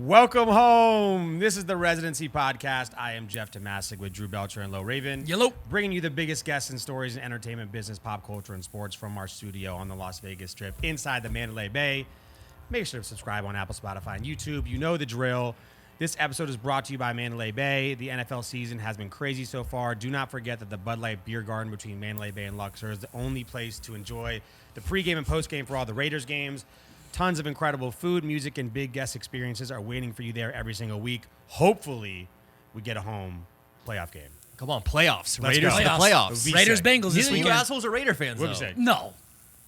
Welcome home. This is the Residency Podcast. I am Jeff Tomasic with Drew Belcher and Lo Raven. Yellow. Bringing you the biggest guests and stories in entertainment, business, pop culture, and sports from our studio on the Las Vegas Strip inside the Mandalay Bay. Make sure to subscribe on Apple, Spotify, and YouTube. You know the drill. This episode is brought to you by Mandalay Bay. The NFL season has been crazy so far. Do not forget that the Bud Light Beer Garden between Mandalay Bay and Luxor is the only place to enjoy the pregame and postgame for all the Raiders games. Tons of incredible food, music, and big guest experiences are waiting for you there every single week. Hopefully, we get a home playoff game. Come on, playoffs. Let's Raiders go. to the playoffs. Raiders Bengals this Neither of you weekend. assholes are Raider fans, What'd though. you say? No.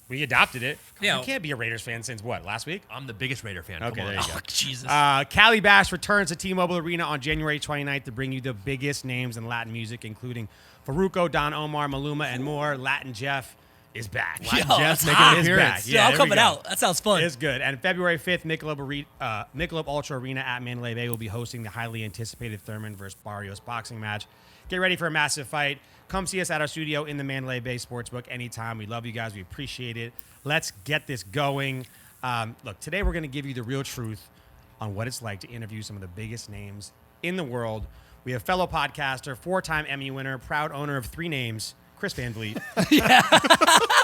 We adopted it. Yeah. You can't be a Raiders fan since what, last week? I'm the biggest Raider fan. Okay, Come on. there you go. Oh, Jesus. Cali Bash returns to T-Mobile Arena on January 29th to bring you the biggest names in Latin music, including Farruko, Don Omar, Maluma, and more. Latin Jeff is back. Latin Jeff's that's making hot. an Is appearance. back. Yeah, I'm there we coming go. out. That sounds fun. It's good. And February 5th, Michelob Ultra Arena at Mandalay Bay will be hosting the highly anticipated Thurman versus Barrios boxing match. Get ready for a massive fight. Come see us at our studio in the Mandalay Bay Sportsbook anytime. We love you guys. We appreciate it. Let's get this going. Look, today we're going to give you the real truth on what it's like to interview some of the biggest names in the world. We have fellow podcaster, 4-time Emmy winner, proud owner of 3 names, CHRIS Van Vliet.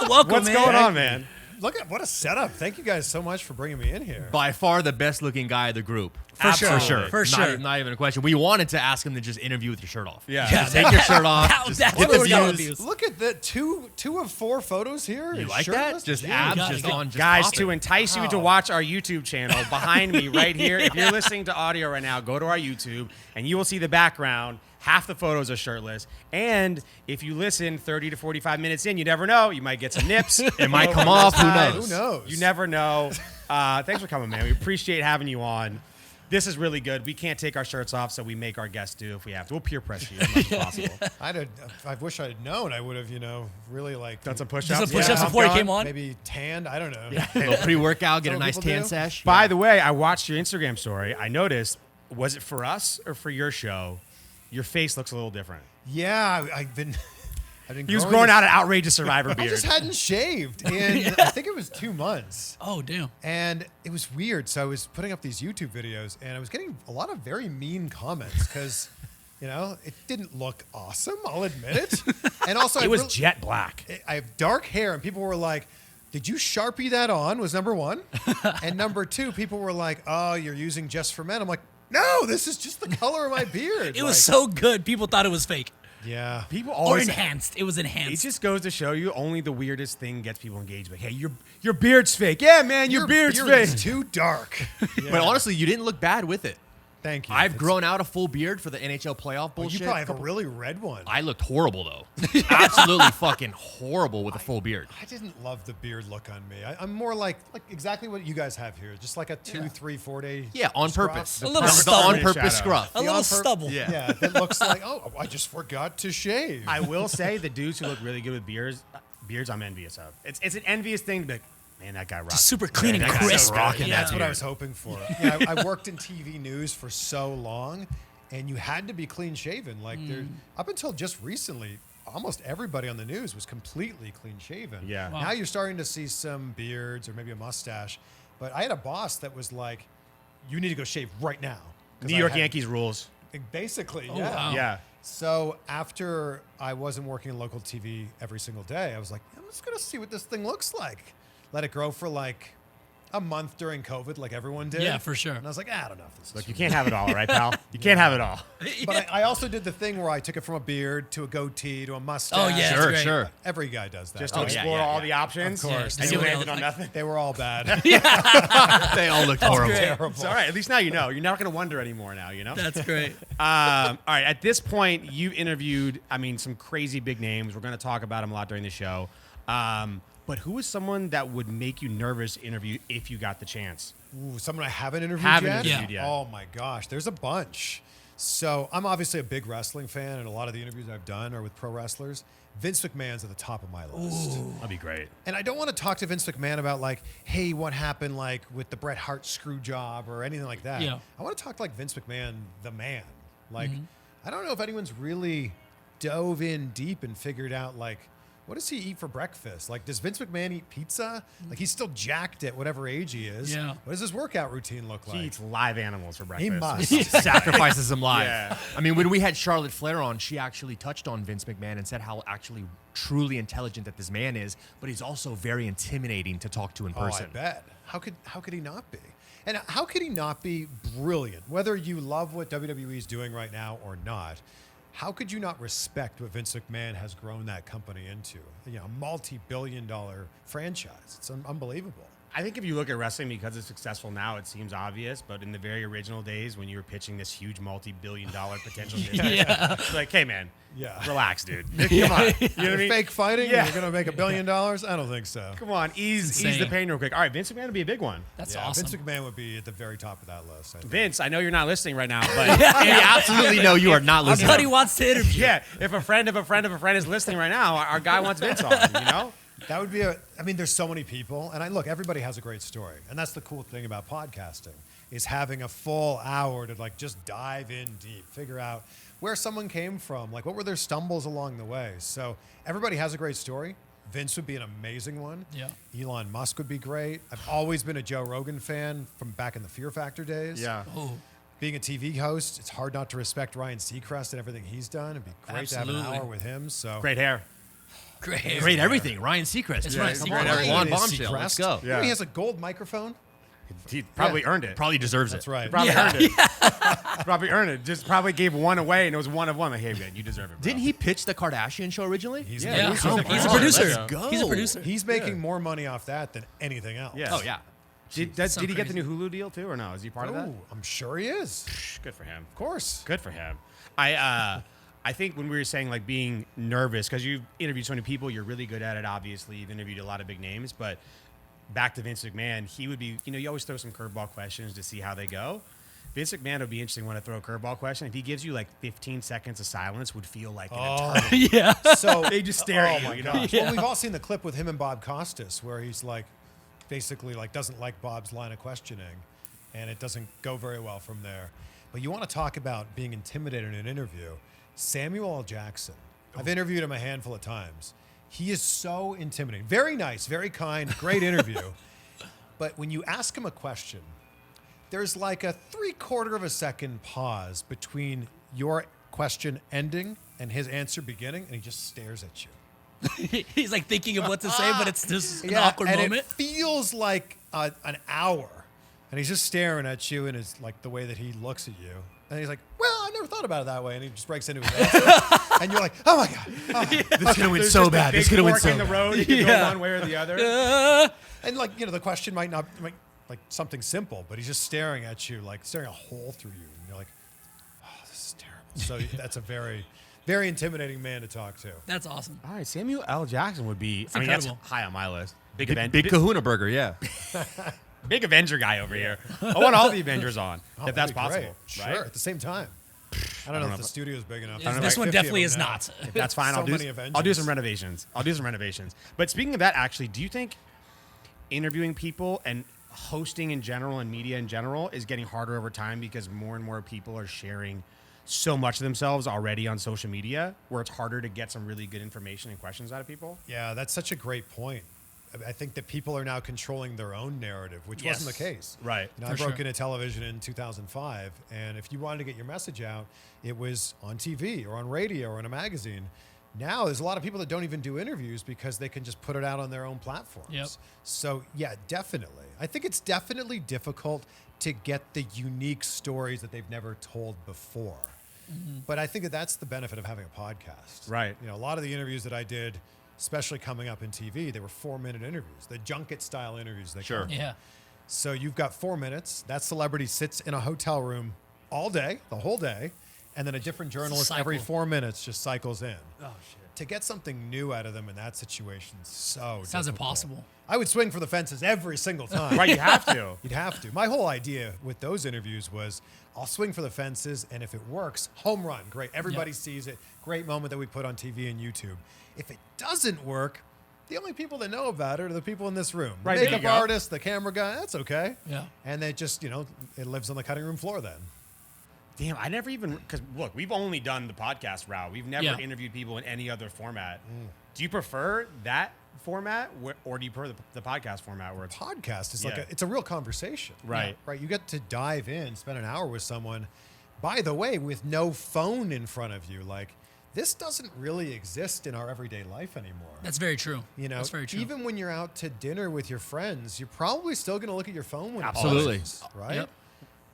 Welcome, What's man. going on, man? Look at what a setup. Thank you guys so much for bringing me in here. By far the best looking guy of the group. For sure. Absolutely. For Not, sure. not even a question. We wanted to ask him to just interview with your shirt off. Yeah. Just take your shirt off. Just That's get what the we got with views. views. Look at the two of 4 photos here. You Is like shirtless? that? Just Yeah. abs, got it. just on, just Guys, popping. to entice you to watch our YouTube channel, behind me right here, if you're listening to audio right now, go to our YouTube, and you will see the background. Half the photos are shirtless. And if you listen 30 to 45 minutes in, you never know. You might get some nips. It might come off. Who knows? Who knows? You never know. Thanks for coming, man. We appreciate having you on. This is really good. We can't take our shirts off, so we make our guests do if we have to. We'll peer pressure you as much as possible. I wish I had known. I would have, really like Done some push-ups. Just some push-ups Yeah. before he Pump came on. maybe tanned. I don't know. A little pre-workout, get a That's what nice people tan do. sesh. By the way, I watched your Instagram story. I noticed, was it for us or for your show? Your face looks a little different. Yeah, I've been He was growing out an outrageous Survivor I beard. just hadn't shaved in I think it was 2 months. Oh, damn. And it was weird. So I was putting up these YouTube videos and I was getting a lot of very mean comments because, it didn't look awesome. I'll admit it. And also, It was jet black. I have dark hair, and people were like, "Did you Sharpie that on?" was number 1. And number 2, people were like, "Oh, you're using Just for Men." I'm like, "No, this is just the color of my beard." It was so good, people thought it was fake. Yeah. People Or always enhanced. It was It enhanced. just goes to show you only the weirdest thing gets people engaged. Like, hey, your beard's fake. Yeah, man, your beard's beard fake. is too dark. But honestly, you didn't look bad with it. Thank you. I've It's- grown out a full beard for the NHL playoff well, bullshit. you probably have a really red one. I looked horrible, though. Absolutely fucking horrible with a full beard. I didn't love the beard look on me. I'm more like exactly what you guys have here, just like a 2, 3, 4 day. Yeah, on scruff. purpose. A little The stubble. on-purpose Shadow. scruff. A little on pur- stubble. Yeah. Yeah, that looks like I just forgot to shave. I will say the dudes who look really good with beards I'm envious of. It's an envious thing to be like, man, that guy rocks. Just super clean and that guy's crisp. so rocking Yeah. That's what I was hoping for. Yeah, I worked in TV news for so long, and you had to be clean shaven. Like up until just recently, almost everybody on the news was completely clean shaven. Yeah. Wow. Now you're starting to see some beards or maybe a mustache. But I had a boss that was like, "You need to go shave right now." 'Cause New I York had- Yankees rules. Basically, Oh, yeah. wow. Yeah. So after I wasn't working in local TV every single day, I was like, I'm just gonna see what this thing looks like. Let it grow for like a month during COVID, like everyone did. Yeah, for sure. And I was like, I don't know if this is. Look, you can't have it all, right, pal? You can't have it all. But I also did the thing where I took it from a beard to a goatee to a mustache. Oh, yeah. Sure, great. sure. Every guy does that. Just to Oh, yeah, explore yeah, all yeah. the options. Of course. And See you what they landed look on like. nothing. They were all bad. They all looked horrible. Terrible. It's all right. At least now you know. You're not going to wonder anymore now, you know? That's great. All right. At this point, you've interviewed, some crazy big names. We're going to talk about them a lot during the show. But who is someone that would make you nervous to interview if you got the chance? Ooh, someone I haven't interviewed Haven't yet? interviewed yet. Oh my gosh, there's a bunch. So I'm obviously a big wrestling fan, and a lot of the interviews I've done are with pro wrestlers. Vince McMahon's at the top of my list. That'd be great. And I don't want to talk to Vince McMahon about like, hey, what happened like with the Bret Hart screw job or anything like that. Yeah. I want to talk like Vince McMahon, the man. Like, I don't know if anyone's really dove in deep and figured out like what does he eat for breakfast? Like, does Vince McMahon eat pizza? Like, he's still jacked at whatever age he is. Yeah. What does his workout routine look like? He eats live animals for breakfast. He must. Sacrifices him live. Yeah. I mean, when we had Charlotte Flair on, she actually touched on Vince McMahon and said how actually truly intelligent that this man is, but he's also very intimidating to talk to in person. Oh, I bet. How could he not be? And how could he not be brilliant? Whether you love what WWE is doing right now or not, how could you not respect what Vince McMahon has grown that company into? You know, a multi-billion-dollar franchise. It's unbelievable. I think if you look at wrestling, because it's successful now, it seems obvious. But in the very original days, when you were pitching this huge multi-billion-dollar potential business, it's like, hey, man, relax, dude. Come on. You know what I mean? Fake fighting? Yeah. You're going to make $1 billion? I don't think so. Come on, ease the Insane. pain real quick. All right, Vince McMahon would be a big one. That's Yeah, awesome. Vince McMahon would be at the very top of that list, I think. Vince, I know you're not listening right now, but We absolutely know you are not Our listening. buddy wants to interview. yeah, if a friend of a friend of a friend is listening right now, our guy wants Vince on, you know? That would be there's so many people. And look, everybody has a great story. And that's the cool thing about podcasting is having a full hour to like just dive in deep, figure out where someone came from, like what were their stumbles along the way. So everybody has a great story. Vince would be an amazing one. Yeah. Elon Musk would be great. I've always been a Joe Rogan fan from back in the Fear Factor days. Yeah. Oh, Being a TV host, it's hard not to respect Ryan Seacrest and everything he's done. It'd be great to have an Absolutely. hour with him. So Great hair. great. Great everything. Ryan Seacrest. It's Ryan Come Seacrest. on, Ryan everyone. is Bombshell. Let's Seacrest. go. You know, he has a gold microphone. He probably earned it. Probably deserves That's it. right. Probably earned it. Probably earned it. Just probably gave one away, and it was one of one. Like, hey, man, you deserve it, bro. Didn't he pitch the Kardashian show originally? He's Yeah, Yeah, he's he's, a a producer. producer. Let's go. He's a producer. He's making more money off that than anything else. Yeah. Oh, yeah. Did So he get the crazy. new Hulu deal too, or no? Is he part of that? Oh, I'm sure he is. Good for him. Of course. Good for him. I think when we were saying like being nervous, because you've interviewed so many people, you're really good at it. Obviously, you've interviewed a lot of big names, but back to Vince McMahon, he would be. You know, you always throw some curveball questions to see how they go. Vince McMahon would be interesting when to throw a curveball question. If he gives you like 15 seconds of silence, would feel like an eternity. yeah. So They just stare at you, my you know? gosh. Well, we've all seen the clip with him and Bob Costas where he's like, basically like doesn't like Bob's line of questioning, and it doesn't go very well from there. But you want to talk about being intimidated in an interview? Samuel L. Jackson. I've interviewed him a handful of times. He is so intimidating. Very nice, very kind, great interview. But when you ask him a question, there's like a 3/4 of a second pause between your question ending and his answer beginning, and he just stares at you. He's like thinking of what to say, but it's just an Yeah, awkward and moment. it feels like an hour, and he's just staring at you, and it's like the way that he looks at you, and he's like, "Well, I never thought about it that way," and he just breaks into his answer, and you're like, "Oh my god!" Oh. This is gonna win There's so just a bad. big This is gonna win fork so in the bad. road. You can Yeah. go one way or the other. And like the question might not like something simple, but he's just staring at you, like staring a hole through you, and you're like, "Oh, this is terrible." So that's a very, very intimidating man to talk to. That's awesome. All right, Samuel L. Jackson would be. I mean, incredible. that's high on my list. Big Kahuna Burger, yeah. Big Avenger guy over here. I want all the Avengers on, Oh, if that's that'd be great. possible. Sure, Right? at the same time. I don't know if the studio's big enough. There's This like one 50 of definitely them is now. not. That's fine. So I'll do. many I'll do Avengers. some renovations. But speaking of that, actually, do you think interviewing people and hosting in general and media in general is getting harder over time because more and more people are sharing so much of themselves already on social media, where it's harder to get some really good information and questions out of people? Yeah, that's such a great point. I think that people are now controlling their own narrative, which wasn't the case. Right. You know, I broke into television in 2005, and if you wanted to get your message out, it was on TV or on radio or in a magazine. Now there's a lot of people that don't even do interviews because they can just put it out on their own platforms. Yep. So yeah, definitely. I think it's definitely difficult to get the unique stories that they've never told before. But I think that that's the benefit of having a podcast. Right. You know, a lot of the interviews that I did, especially coming up in TV, they were 4-minute interviews, the junket style interviews. They call them. Yeah. So you've got 4 minutes. That celebrity sits in a hotel room all day, the whole day, and then a different journalist every cycle. 4 minutes just cycles in. Oh shit. To get something new out of them in that situation is so Sounds difficult. impossible. I would swing for the fences every single time. Right, you have to. You'd have to. My whole idea with those interviews was I'll swing for the fences, and if it works, home run. Great. Everybody sees it. Great moment that we put on TV and YouTube. If it doesn't work, the only people that know about it are the people in this room. Right, The there you makeup go. artist, the camera guy, that's okay. Yeah. And they just, it lives on the cutting room floor then. Damn, I never even, because look, we've only done the podcast route. We've never interviewed people in any other format. Do you prefer that format, or do you prefer the podcast format where it's Podcast is it's a real conversation. Right. Right. You get to dive in, spend an hour with someone, by the way, with no phone in front of you. Like, this doesn't really exist in our everyday life anymore. That's very true. You know, that's very true. even when you're out to dinner with your friends, you're probably still going to look at your phone when Absolutely. it buzzes, right? Yep.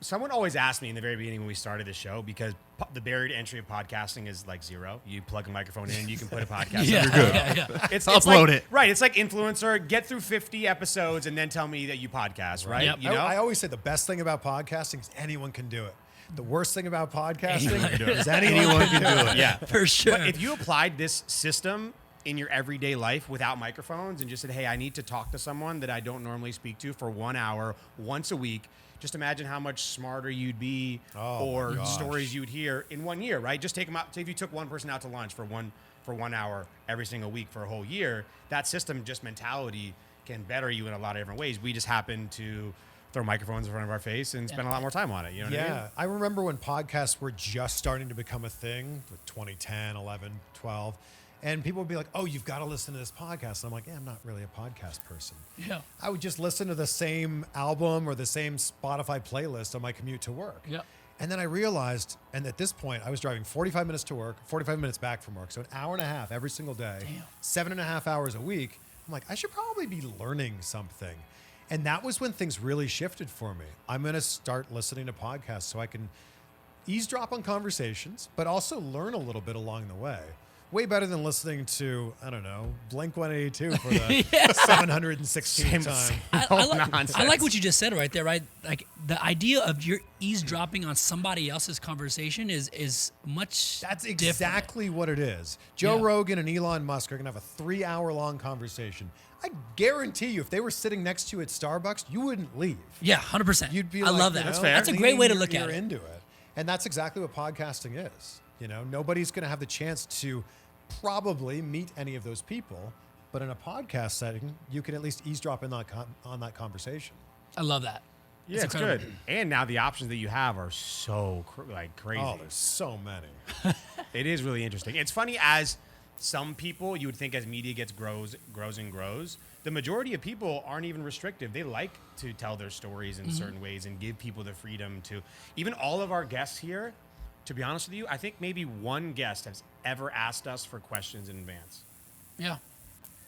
Someone always asked me in the very beginning when we started the show, because the barrier to entry of podcasting is like zero. You plug a microphone in, you can put a podcast. Yeah, You're good. Yeah. It's Upload like, it. Right. It's like influencer. Get through 50 episodes and then tell me that you podcast. Right. Yep. You know. I always say the best thing about podcasting is anyone can do it. The worst thing about podcasting Anyone can do is anyone can do it. Yeah. For sure. But if you applied this system in your everyday life without microphones and just said, hey, I need to talk to someone that I don't normally speak to for 1 hour once a week, just imagine how much smarter you'd be, or stories you'd hear in 1 year, right? Just take them out. Say if you took one person out to lunch for 1 hour every single week for a whole year, that system, just mentality, can better you in a lot of different ways. We just happen to throw microphones in front of our face and spend a lot more time on it. You know what I mean? Yeah. I remember when podcasts were just starting to become a thing, like 2010, 11, 12. And people would be like, oh, you've got to listen to this podcast. And I'm like, yeah, I'm not really a podcast person. Yeah. I would just listen to the same album or the same Spotify playlist on my commute to work. Yep. And then I realized, and at this point, I was driving 45 minutes to work, 45 minutes back from work. So an hour and a half every single day, 7.5 hours a week. I'm like, I should probably be learning something. And that was when things really shifted for me. I'm going to start listening to podcasts so I can eavesdrop on conversations, but also learn a little bit along the way. Way better than listening to, I don't know, Blink-182 for the 716th time. I like what you just said right there, right? Like the idea of you're eavesdropping on somebody else's conversation is much That's different. exactly what it is. Joe Yeah. Rogan and Elon Musk are going to have a 3-hour-long conversation. I guarantee you, if they were sitting next to you at Starbucks, you wouldn't leave. Yeah, 100%. You'd be I like, love you that. know, That's fair. That's a great way to leaning look your at ear it. into it. And that's exactly what podcasting is. You know, nobody's going to have the chance to probably meet any of those people, but in a podcast setting, you can at least eavesdrop in on that conversation. I love that. Yeah, it's incredible. good. And now the options that you have are so crazy. Oh, there's so many. It is really interesting. It's funny, as some people, you would think as media grows and grows, the majority of people aren't even restrictive. They like to tell their stories in certain ways and give people the freedom to. Even all of our guests here, to be honest with you, I think maybe one guest has ever asked us for questions in advance. Yeah.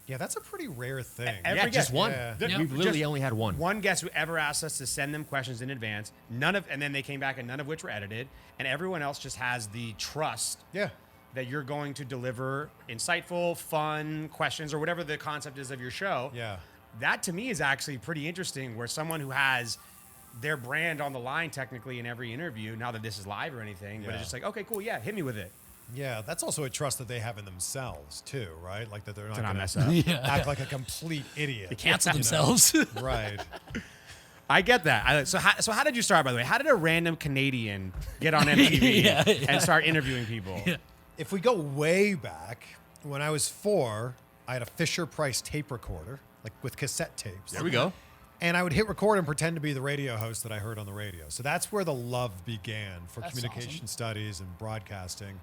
Yeah, that's a pretty rare thing. Every Yeah, just guest. one. Yeah. Yeah. We've literally Just only had one. One guest who ever asked us to send them questions in advance, and then they came back and none of which were edited, and everyone else just has the trust Yeah. that you're going to deliver insightful, fun questions or whatever the concept is of your show. Yeah. That to me is actually pretty interesting, where someone who has their brand on the line technically in every interview, not that this is live or anything, but Yeah. it's just like, okay, cool, yeah, hit me with it. Yeah, that's also a trust that they have in themselves too, right? Like that they're not To not going mess to up. act like a complete idiot. Cancel you know? themselves. Right. I get that. So how did you start, by the way? How did a random Canadian get on MTV Yeah. and start interviewing people? If we go way back, when I was 4, I had a Fisher-Price tape recorder, like with cassette tapes. There we go. And I would hit record and pretend to be the radio host that I heard on the radio. So that's where the love began for That's communication awesome. studies and broadcasting.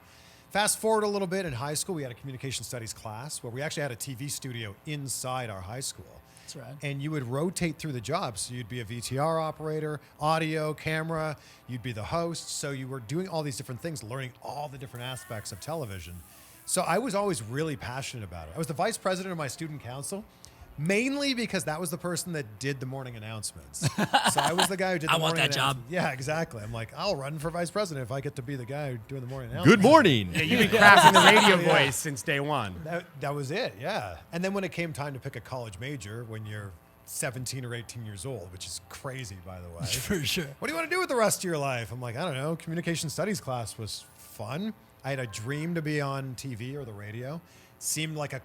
Fast forward a little bit, in high school, we had a communication studies class where we actually had a TV studio inside our high school. That's right. And you would rotate through the jobs. So you'd be a VTR operator, audio, camera, you'd be the host. So you were doing all these different things, learning all the different aspects of television. So I was always really passionate about it. I was the vice president of my student council, mainly because that was the person that did the morning announcements. So I was the guy who did the I want morning that job. announcements. Yeah, exactly. I'm like, I'll run for vice president if I get to be the guy doing the morning announcements. Good morning. Yeah, you've been crafting the radio voice since day one. That was it, yeah. And then when it came time to pick a college major, when you're 17 or 18 years old, which is crazy, by the way. For sure. What do you want to do with the rest of your life? I'm like, I don't know. Communication studies class was fun. I had a dream to be on TV or the radio. Seemed like a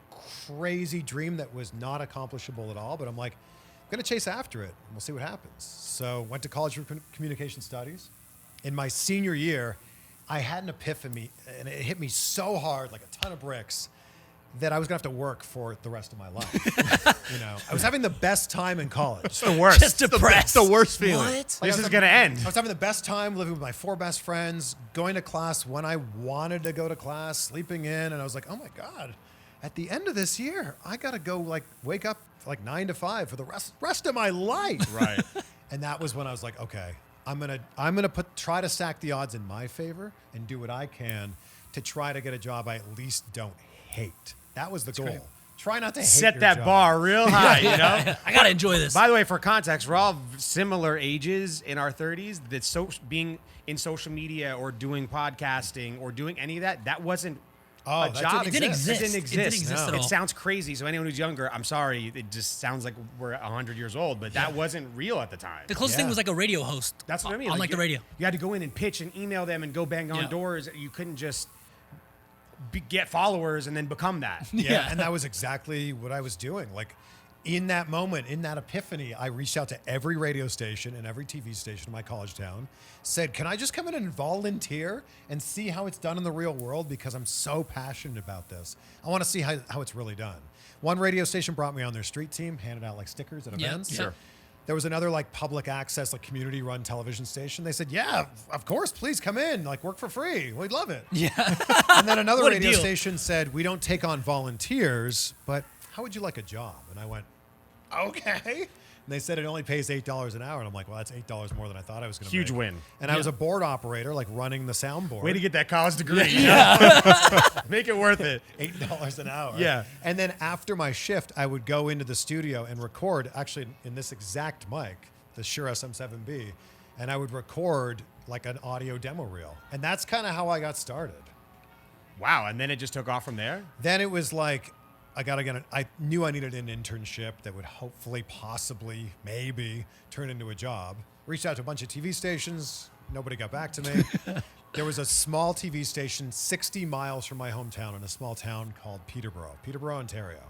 crazy dream that was not accomplishable at all, but I'm like, I'm going to chase after it, and we'll see what happens. So went to college for communication studies. In my senior year, I had an epiphany, and it hit me so hard, like a ton of bricks. that I was gonna have to work for the rest of my life. I was having the best time in college. It's the worst. Just depressed. the worst feeling. What? This is going to end. I was having the best time living with my 4 best friends, going to class when I wanted to go to class, sleeping in, and I was like, oh my God, at the end of this year, I gotta go wake up 9 to 5 for the rest of my life. Right. And that was when I was like, okay, I'm gonna try to stack the odds in my favor and do what I can to try to get a job I at least don't hate. That was the goal. great. Try not to hate Set your that job. bar real high, you know? I gotta enjoy this. By the way, for context, we're all similar ages in our 30s. That being in social media or doing podcasting or doing any of that wasn't Oh, a that job. It didn't exist. It didn't It didn't exist. exist at It all. sounds crazy. So anyone who's younger, I'm sorry. It just sounds like we're 100 years old, but that wasn't real at the time. The closest thing was like a radio host. That's what I mean. On like the radio. You had to go in and pitch and email them and go bang on Yeah. doors. You couldn't just get followers and then become that. Yeah, and that was exactly what I was doing. In that moment, in that epiphany, I reached out to every radio station and every TV station in my college town, said, can I just come in and volunteer and see how it's done in the real world? Because I'm so passionate about this. I want to see how it's really done. One radio station brought me on their street team, handed out ststickers at Yeah, events. sure. There was another public access, community-run television station. They said, yeah, of course, please come in, work for free. We'd love it. Yeah. And then another What a radio deal. station said, we don't take on volunteers, but how would you like a job? And I went, okay. And they said it only pays $8 an hour. And I'm like, well, that's $8 more than I thought I was going to make. Huge win. And I was a board operator, running the soundboard. Way to get that college degree. You know? Make it worth it. $8 an hour. Yeah. And then after my shift, I would go into the studio and record, actually in this exact mic, the CHRIS SM7B, and I would record an audio demo reel. And that's kind of how I got started. Wow. And then it just took off from there? Then it was I knew I needed an internship that would hopefully, possibly, maybe turn into a job. Reached out to a bunch of TV stations. Nobody got back to me. There was a small TV station 60 miles from my hometown in a small town called Peterborough, Ontario.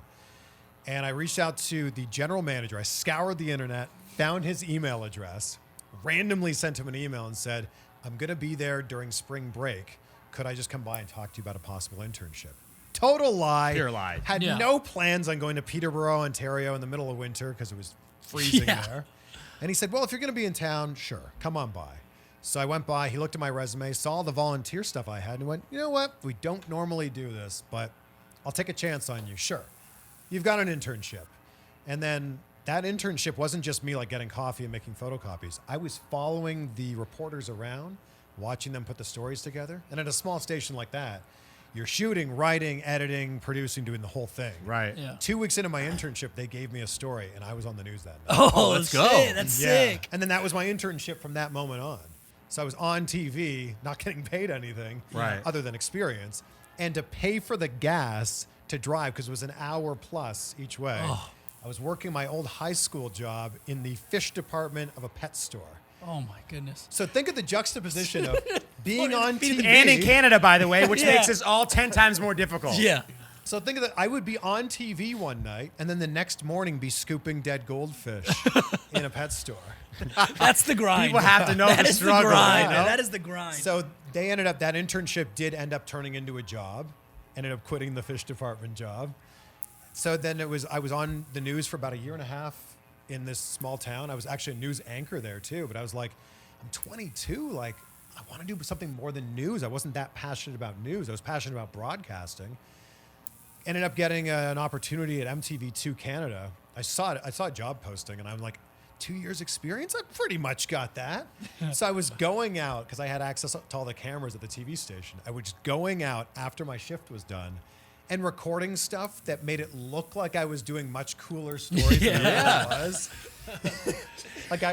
And I reached out to the general manager. I scoured the internet, found his email address, randomly sent him an email and said, I'm going to be there during spring break. Could I just come by and talk to you about a possible internship? Total lie. Pure lie. Had Yeah. no plans on going to Peterborough, Ontario in the middle of winter because it was freezing Yeah. there. And he said, well, if you're going to be in town, sure, come on by. So I went by, he looked at my resume, saw the volunteer stuff I had, and went, you know what? We don't normally do this, but I'll take a chance on you. Sure. You've got an internship. And then that internship wasn't just me getting coffee and making photocopies. I was following the reporters around, watching them put the stories together. And at a small station like that, you're shooting, writing, editing, producing, doing the whole thing. Right. Yeah. 2 weeks into my internship, they gave me a story, and I was on the news that night. Oh, let's go. shit, that's sick. And then that was my internship from that moment on. So I was on TV, not getting paid anything Right. other than experience, and to pay for the gas to drive, because it was an hour plus each way. I was working my old high school job in the fish department of a pet store. Oh my goodness. So think of the juxtaposition of being on TV. And in Canada, by the way, which Yeah. makes this all 10 times more difficult. Yeah. So think of that. I would be on TV one night, and then the next morning be scooping dead goldfish in a pet store. That's the grind. People have to know That the is struggle. The grind. you know? That is the grind. So that internship did end up turning into a job. Ended up quitting the fish department job. So then I was on the news for about a year and a half in this small town. I was actually a news anchor there too, but I was like, I'm 22. I want to do something more than news. I wasn't that passionate about news. I was passionate about broadcasting. Ended up getting an opportunity at MTV2 Canada. I saw a job posting, and I'm like, 2 years experience? I pretty much got that. So I was going out, because I had access to all the cameras at the TV station. I was going out after my shift was done and recording stuff that made it look like I was doing much cooler stories than I was.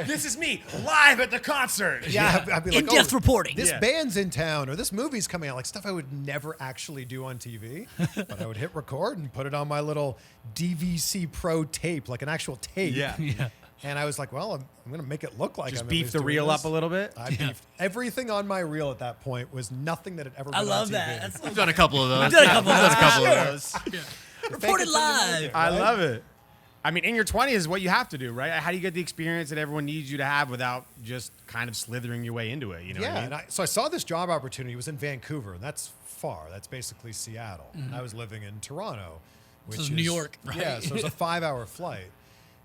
This is me live at the concert. Yeah, I'd be like, In-depth reporting. This Yeah. band's in town, or this movie's coming out, stuff I would never actually do on TV. But I would hit record and put it on my little DVC Pro tape, like an actual tape. Yeah. And I was like, well, I'm going to make it look like Just I'm at beef least the doing reel this. up a little bit. I beefed everything on my reel at that point was nothing that had ever been I on love TV. that. That's We've done a couple of those. I've done a couple of We've done those. a couple of those. reported Fake it till you make live. it, I right? love it. I mean, in your 20s is what you have to do, right? How do you get the experience that everyone needs you to have without just kind of slithering your way into it? You know what I mean? And so I saw this job opportunity. It was in Vancouver, and that's far. That's basically Seattle. I was living in Toronto, which is New York, right? Yeah, so it was a 5-hour flight.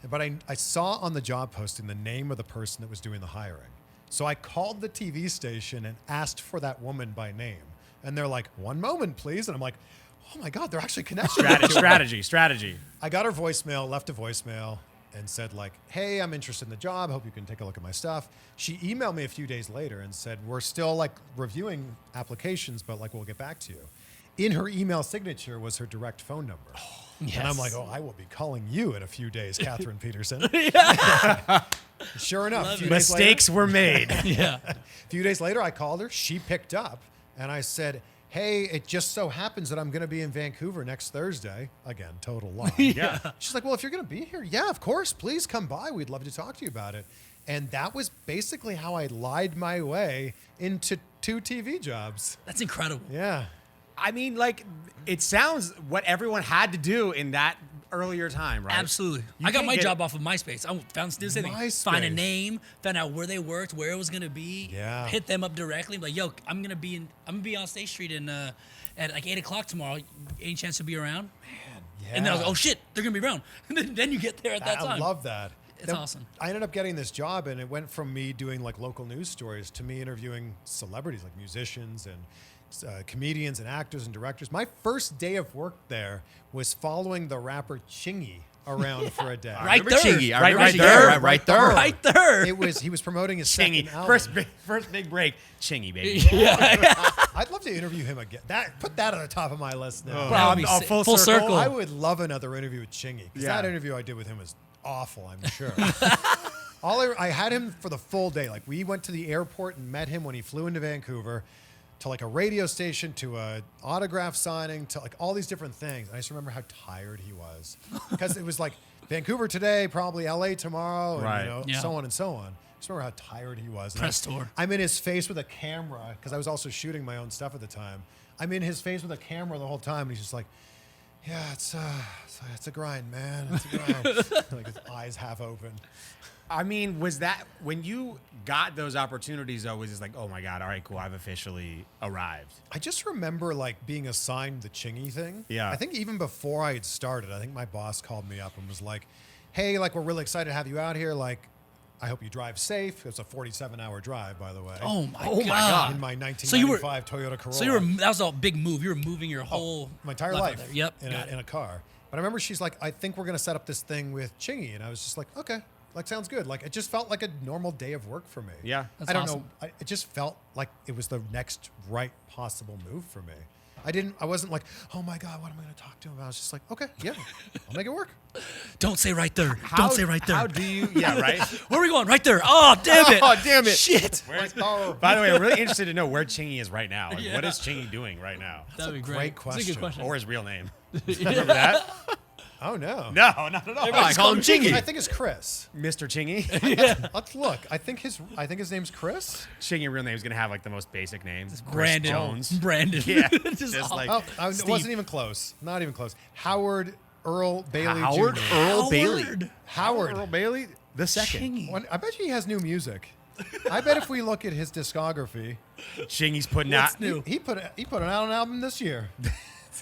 But I saw on the job posting the name of the person that was doing the hiring. So I called the TV station and asked for that woman by name. And they're like, "One moment, please." And I'm like, oh my God, they're actually connected. Strategy. I got her voicemail, left a voicemail, and said like, "Hey, I'm interested in the job. Hope you can take a look at my stuff." She emailed me a few days later and said, "We're still like reviewing applications, but like we'll get back to you." In her email signature was her direct phone number. Yes. And I'm like, "Oh, I will be calling you in a few days, Catherine Peterson." Sure enough, Mistakes were made. Yeah. A few days later, I called her. She picked up, and I said, "Hey, it just so happens that I'm going to be in Vancouver next Thursday." Again, total lie. Yeah. She's like, "Well, if you're going to be here, yeah, of course, please come by. We'd love to talk to you about it." And that was basically how I lied my way into 2 TV jobs. That's incredible. Yeah. I mean, like, it sounds what everyone had to do in that earlier time, right? Absolutely. You I got can't my get- job off of MySpace. I found this thing. Find a MySpace. name, found out where they worked, where it was gonna be. Yeah. Hit them up directly. Like, yo, I'm gonna be on State Street at like 8:00 tomorrow. Any chance to be around? Yeah. And then I was like, oh shit, they're gonna be around. And then you get there at that I time. love that. It's awesome. I ended up getting this job, and it went from me doing like local news stories to me interviewing celebrities like musicians and comedians and actors and directors. My first day of work there was following the rapper Chingy around for a day. Right Remember there. Chingy? I Right- remember right Chingy. there. Right there. Right there. It was he was promoting his Chingy. second album. First big break. Chingy, baby. I'd love to interview him again. Put that on the top of my list now. That would be Oh, sick. full Full circle. circle. I would love another interview with Chingy because Yeah. that interview I did with him was awful, I'm sure. I had him for the full day. Like we went to the airport and met him when he flew into Vancouver, to like a radio station, to a autograph signing, to like all these different things. And I just remember how tired he was because it was like Vancouver today, probably LA tomorrow, and Right. Yeah. so on and so on. I just remember how tired he was. And Press tour. I'm in his face with a camera because I was also shooting my own stuff at the time. I'm in his face with a camera the whole time, and he's just like, "Yeah, it's a grind, man. It's a grind." Like his eyes half open. I mean, was that when you got those opportunities? Though, was it like, oh my God, all right, cool, I've officially arrived? I just remember like being assigned the Chingy thing. Yeah. I think even before I had started, I think my boss called me up and was like, "Hey, like we're really excited to have you out here. Like, I hope you drive safe." It's a 47-hour drive, by the way. Oh my Oh my god. In my So you were- 1995 Toyota Corolla. So that was a big move. You were moving your whole my entire out life. there. Yep. In got it. a car. But I remember she's like, "I think we're gonna set up this thing with Chingy," and I was just like, "Okay, like sounds good." Like it just felt like a normal day of work for me. Yeah. That's I don't awesome. know. It just felt like it was the next right possible move for me. I wasn't like, "Oh my God, what am I gonna talk to him about?" I was just like, "Okay, yeah, I'll make it work." Don't say right there. Don't say right there. How do you? Yeah, right. Where are we going? Right there. Oh, damn it. Oh, damn it. Shit. By the way, I'm really interested to know where Chingy is right now. Like, Yeah. what is Chingy doing right now? That'd be great great. That's a question. good question. Or his real name? Remember that? Oh no. No, not at all. I call him I Chingy. think it's Chris. Mr. Chingy. Let's look. I think his name's Chris. Chingy real name is gonna have like the most basic names. Chris Brandon. Jones. Brandon. Yeah. Just Just all- like Oh, it Steve. wasn't even close. Not even close. Howard Earl Bailey Howard Jr. Earl Bailey. Howard. Howard. Earl Bailey the second. Chingy. I bet you he has new music. I bet if we look at his discography, Chingy's putting out. What's new? he put out an album this year.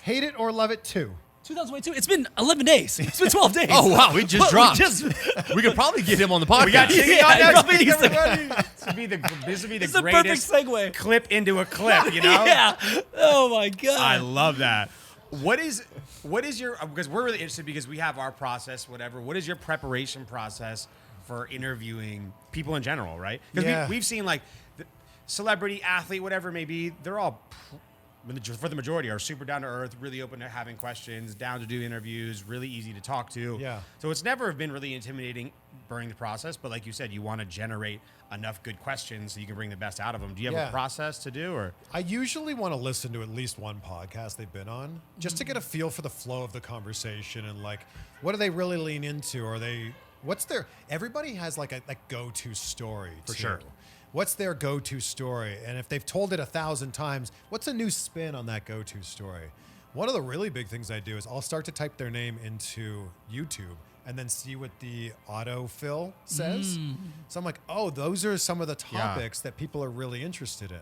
Hate It or Love It 2. 2022. It's been 11 days. It's been 12 days. Oh wow, we just But dropped. We We could probably get him on the podcast. We got Chingy Yeah, on next probably week, needs to- everybody. This would be the It's the perfect greatest segue. clip into a clip. You know. Yeah. Oh my god. I love that. What is your, because we're really interested because we have our process, whatever. What is your preparation process for interviewing people in general, right? Because Yeah. we've seen like the celebrity, athlete, whatever it may be, they're all, for the majority, are super down to earth, really open to having questions, down to do interviews, really easy to talk to. Yeah. So it's never been really intimidating during the process, but like you said, you want to generate enough good questions so you can bring the best out of them. Do you have Yeah. a process to do, or? I usually want to listen to at least one podcast they've been on just to get a feel for the flow of the conversation and like what do they really lean into? Everybody has like a go-to story For too. sure. What's their go-to story? And if they've told it 1,000 times, what's a new spin on that go-to story? One of the really big things I do is I'll start to type their name into YouTube and then see what the autofill says. So I'm like, oh, those are some of the topics that people are really interested in.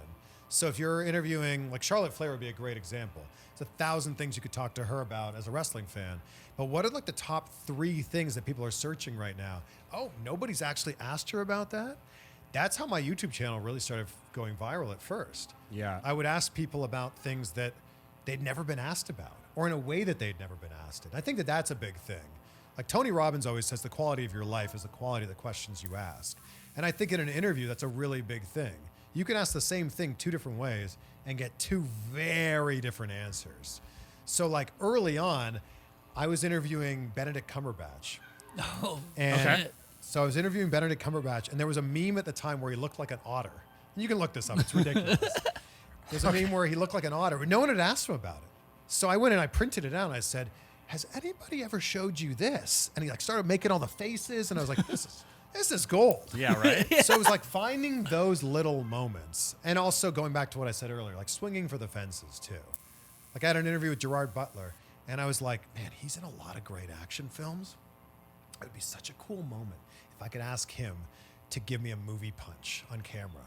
So if you're interviewing, like Charlotte Flair would be a great example. There's 1,000 things you could talk to her about as a wrestling fan. But what are like the top 3 things that people are searching right now? Oh, nobody's actually asked her about that? That's how my YouTube channel really started going viral at first. Yeah. I would ask people about things that they'd never been asked about, or in a way that they'd never been asked in. I think that that's a big thing. Like Tony Robbins always says, the quality of your life is the quality of the questions you ask. And I think in an interview, that's a really big thing. You can ask the same thing 2 different ways and get 2 very different answers. So like early on, I was interviewing Benedict Cumberbatch. Oh, And Okay. so I was interviewing Benedict Cumberbatch, and there was a meme at the time where he looked like an otter. And you can look this up. It's ridiculous. There's a meme where he looked like an otter, but no one had asked him about it. So I went and I printed it out, and I said, has anybody ever showed you this? And he like started making all the faces, and I was like, this is gold. Yeah, right? So it was like finding those little moments, and also going back to what I said earlier, like swinging for the fences too. Like I had an interview with Gerard Butler, and I was like, man, he's in a lot of great action films. It would be such a cool moment if I could ask him to give me a movie punch on camera.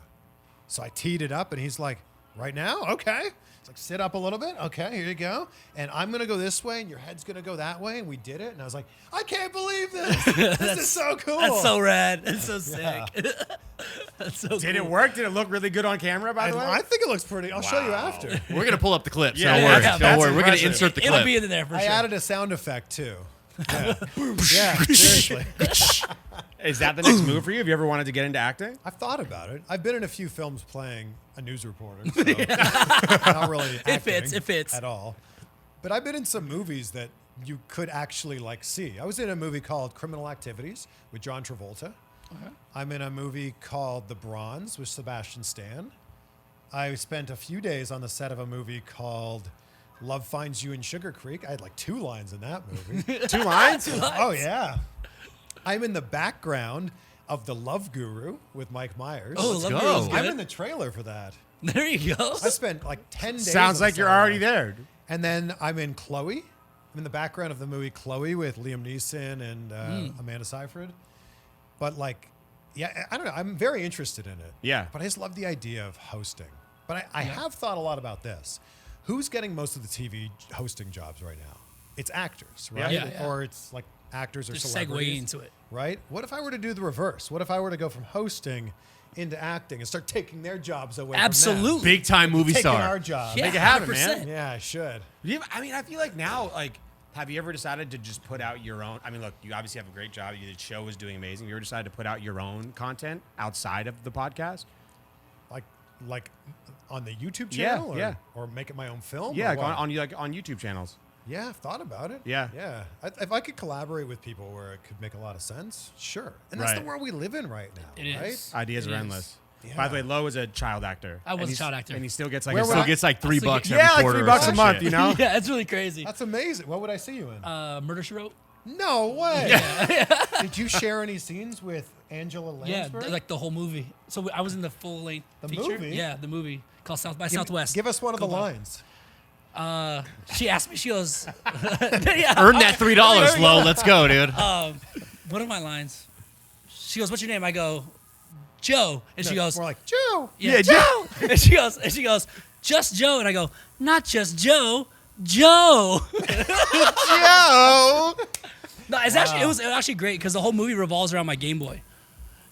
So I teed it up, and he's like, right now? Okay. It's like, sit up a little bit. Okay, here you go. And I'm going to go this way, and your head's going to go that way. And we did it. And I was like, I can't believe this. This is so cool. That's so rad. That's so sick. That's so Did cool. it work? Did it look really good on camera, by the way? I think it looks pretty. I'll show you Wow. after. We're gonna pull up the clips. Yeah, don't yeah, worry. yeah, Don't that's worry. We're gonna impressive. insert the clip. It'll be in there for I sure. added a sound effect, too. Yeah, yeah, seriously. Is that the next move for you? Have you ever wanted to get into acting? I've thought about it. I've been in a few films playing a news reporter. So not really acting It fits. at all. But I've been in some movies that you could actually like see. I was in a movie called Criminal Activities with John Travolta. I'm in a movie called The Bronze with Sebastian Stan. I spent a few days on the set of a movie called Love Finds You in Sugar Creek. I had like 2 lines in that movie. 2 lines? Oh, yeah. I'm in the background of The Love Guru with Mike Myers. Oh, Let's Love go. Guru's I'm good. in the trailer for that. There you go. I spent like 10 days. Sounds on like you're set of already that. there. And then I'm in Chloe. I'm in the background of the movie Chloe with Liam Neeson and Amanda Seyfried. But like, yeah, I don't know. I'm very interested in it. Yeah. But I just love the idea of hosting. But I have thought a lot about this. Who's getting most of the TV hosting jobs right now? It's actors, right? Yeah, yeah. Or it's like actors or Just celebrities. segue into it. Right? What if I were to do the reverse? What if I were to go from hosting into acting and start taking their jobs away Absolutely. from Big time movie them? Taking star. our jobs. Yeah, Make it happen, 100%. man. Yeah, I should. I mean, I feel like now, like, have you ever decided to just put out your own? I mean, look, you obviously have a great job. The show is doing amazing. You ever decided to put out your own content outside of the podcast? Like on the YouTube Yeah, channel? yeah. Or make it my own film? Yeah, or like what? on YouTube channels. Yeah, I've thought about it. Yeah. Yeah. If I could collaborate with people where it could make a lot of sense, sure. And that's Right. the world we live in right now, It right? is. Ideas It are is. endless. Yeah. By the way, Lo is a child actor. I was And a he's- child actor. and he still gets like Where a would Still I- gets like $3 still bucks get- every yeah, like quarter. $3 or a some month. shit. You know. Yeah, it's really crazy. That's amazing. What would I see you in? Murder, She Wrote. No way. Did you share any scenes with Angela Yeah, Lansbury? like the whole movie. So I was in the full length The feature. movie? Yeah, the movie called South by Give- Southwest. Give us one of the Go back. lines. She asked me. She goes, Earn that $3, Lo. Let's go, dude. "What are my lines?" She goes, "What's your name?" I go, "Joe," and she goes, More like, Joe. "Yeah, Joe." and she goes, "Just Joe," and I go, "Not just Joe, Joe." Yo. No, it's actually it was actually great because the whole movie revolves around my Game Boy.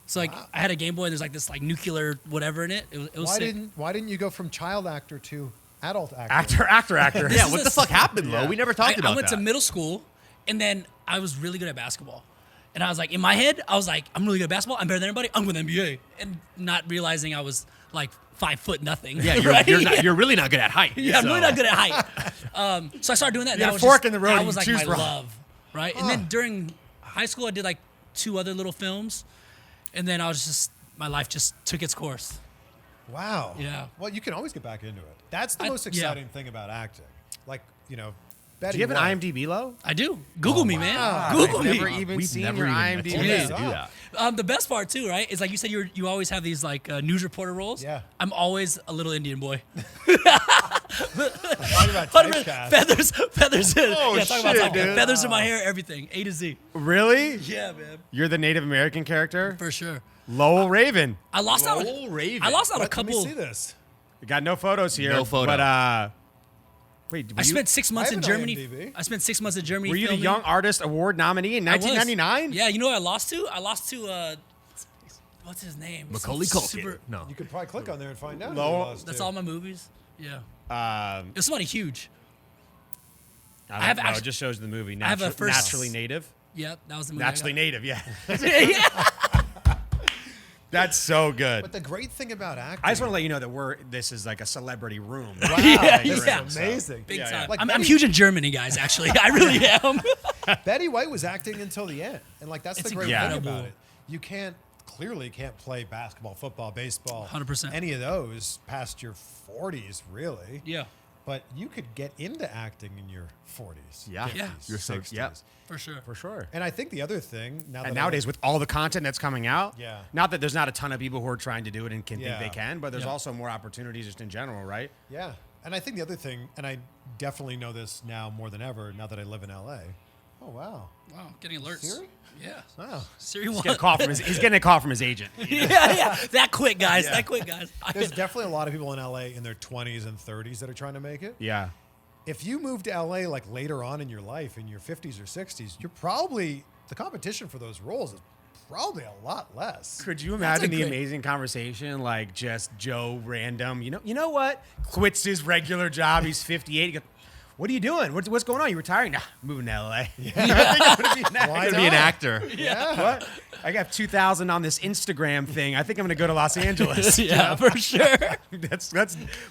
So like I had a Game Boy and there's like this like nuclear whatever in it. It was sick. Why didn't you go from child actor to adult actor? Actor. Yeah, is what the the fuck happened, Lo? We never talked I about went that. to middle school and then I was really good at basketball. And I was like, in my head, I was like, I'm really good at basketball. I'm better than everybody. I'm going to NBA. And not realizing I was like 5 foot nothing. Yeah, you're, right? you're really not good at height. Yeah, I'm so. really not good at height. So I started doing that. You That had a was fork just- in the road That and was you like choose my wrong. love, right? And then during high school, I did like 2 other little films, and then my life just took its course. Wow. Yeah. Well, you can always get back into it. That's the I- most yeah. exciting thing about acting. Like, Betty Do you have White. an IMDb, Lo? I do. Google me, man. I've Google me. never even We've seen never your even IMDb. attempted Yeah. to do that. The best part too, right, is like you said, you always have these like news reporter roles. Yeah. I'm always a little Indian boy. Talking about 100% typecast. feathers. Oh, yeah, talk about shit, typecast. dude. Feathers in my hair, everything, A to Z. Really? Yeah, man, You're the Native American character? for sure. Lowell Raven. I lost out. Lowell Raven. I lost out a Let me couple. see this. We got no photos here. No photo. But, wait, I spent 6 months I in have an Germany. IMDb. I spent 6 months in Germany. were you the filming. Young Artist Award nominee in I was. 1999? Yeah, you know what I lost to? I lost to what's his name? Macaulay Some Culkin. super- No. You could probably click on there and find out. who Lowell- it was, That's too. all my movies. Yeah, I it was somebody huge. don't have know. actu- It just shows the movie. I have a first- Naturally Native. Yeah, that was the movie. I Naturally got. Native, yeah. Yeah. That's so good. But the great thing about acting, I just want to let you know that this is like a celebrity room. wow, Yeah, this yeah. is amazing. Big Yeah, time. yeah. Like I'm Betty- huge in Germany, guys. Actually, I really am. Betty White was acting until the end, and like that's It's the great incredible. thing about it. You clearly can't play basketball, football, baseball, 100%. any of those past your 40s, really. Yeah, But you could get into acting in your 40s. Yeah. 50s, Yeah. You're so- 60s. yep. for sure. For sure. And I think the other thing now And that nowadays, with all the content that's coming out, Yeah. not that there's not a ton of people who are trying to do it and can Yeah. think they can, but there's Yeah. also more opportunities just in general, right? yeah, and I think the other thing, and I definitely know this now more than ever, now that I live in LA. Oh wow, Wow, getting alerts. Siri? Yeah, wow. Siri He's one. getting a call from he's getting a call from his agent. yeah. That quick, guys. That quick, guys. There's definitely a lot of people in LA in their 20s and 30s that are trying to make it. Yeah. If you move to LA like later on in your life, in your 50s or 60s, you're probably the competition for those roles is probably a lot less. Could you That's a imagine the great- amazing conversation like just Joe random, you know what? Quits his regular job. He's 58. He goes, what are you doing? What's going on? You retiring? Nah, moving to LA. I think I'm gonna be an actor. Why To be an not? actor. Yeah. What? I got 2,000 on this Instagram thing. I think I'm gonna go to Los Angeles. yeah, for sure.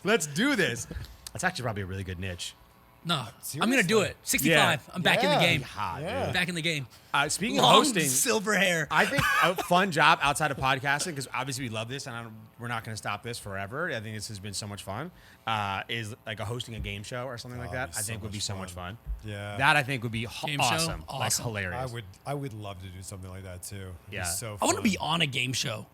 let's do this. That's actually probably a really good niche. No, I'm gonna do it. 65. Yeah. I'm back in the Yeah. game. Hot, Yeah. dude. Back in the game. Speaking of Long hosting, silver hair. I think a fun job outside of podcasting, because obviously we love this, and we're not going to stop this forever. I think this has been so much fun. Is like hosting a game show or something like Oh, that. it'd be I think so would be much so much fun. Yeah. That I think would be Game show? awesome, like Awesome. hilarious. I would love to do something like that too. It'd be Yeah. so I want to fun. be on a game show.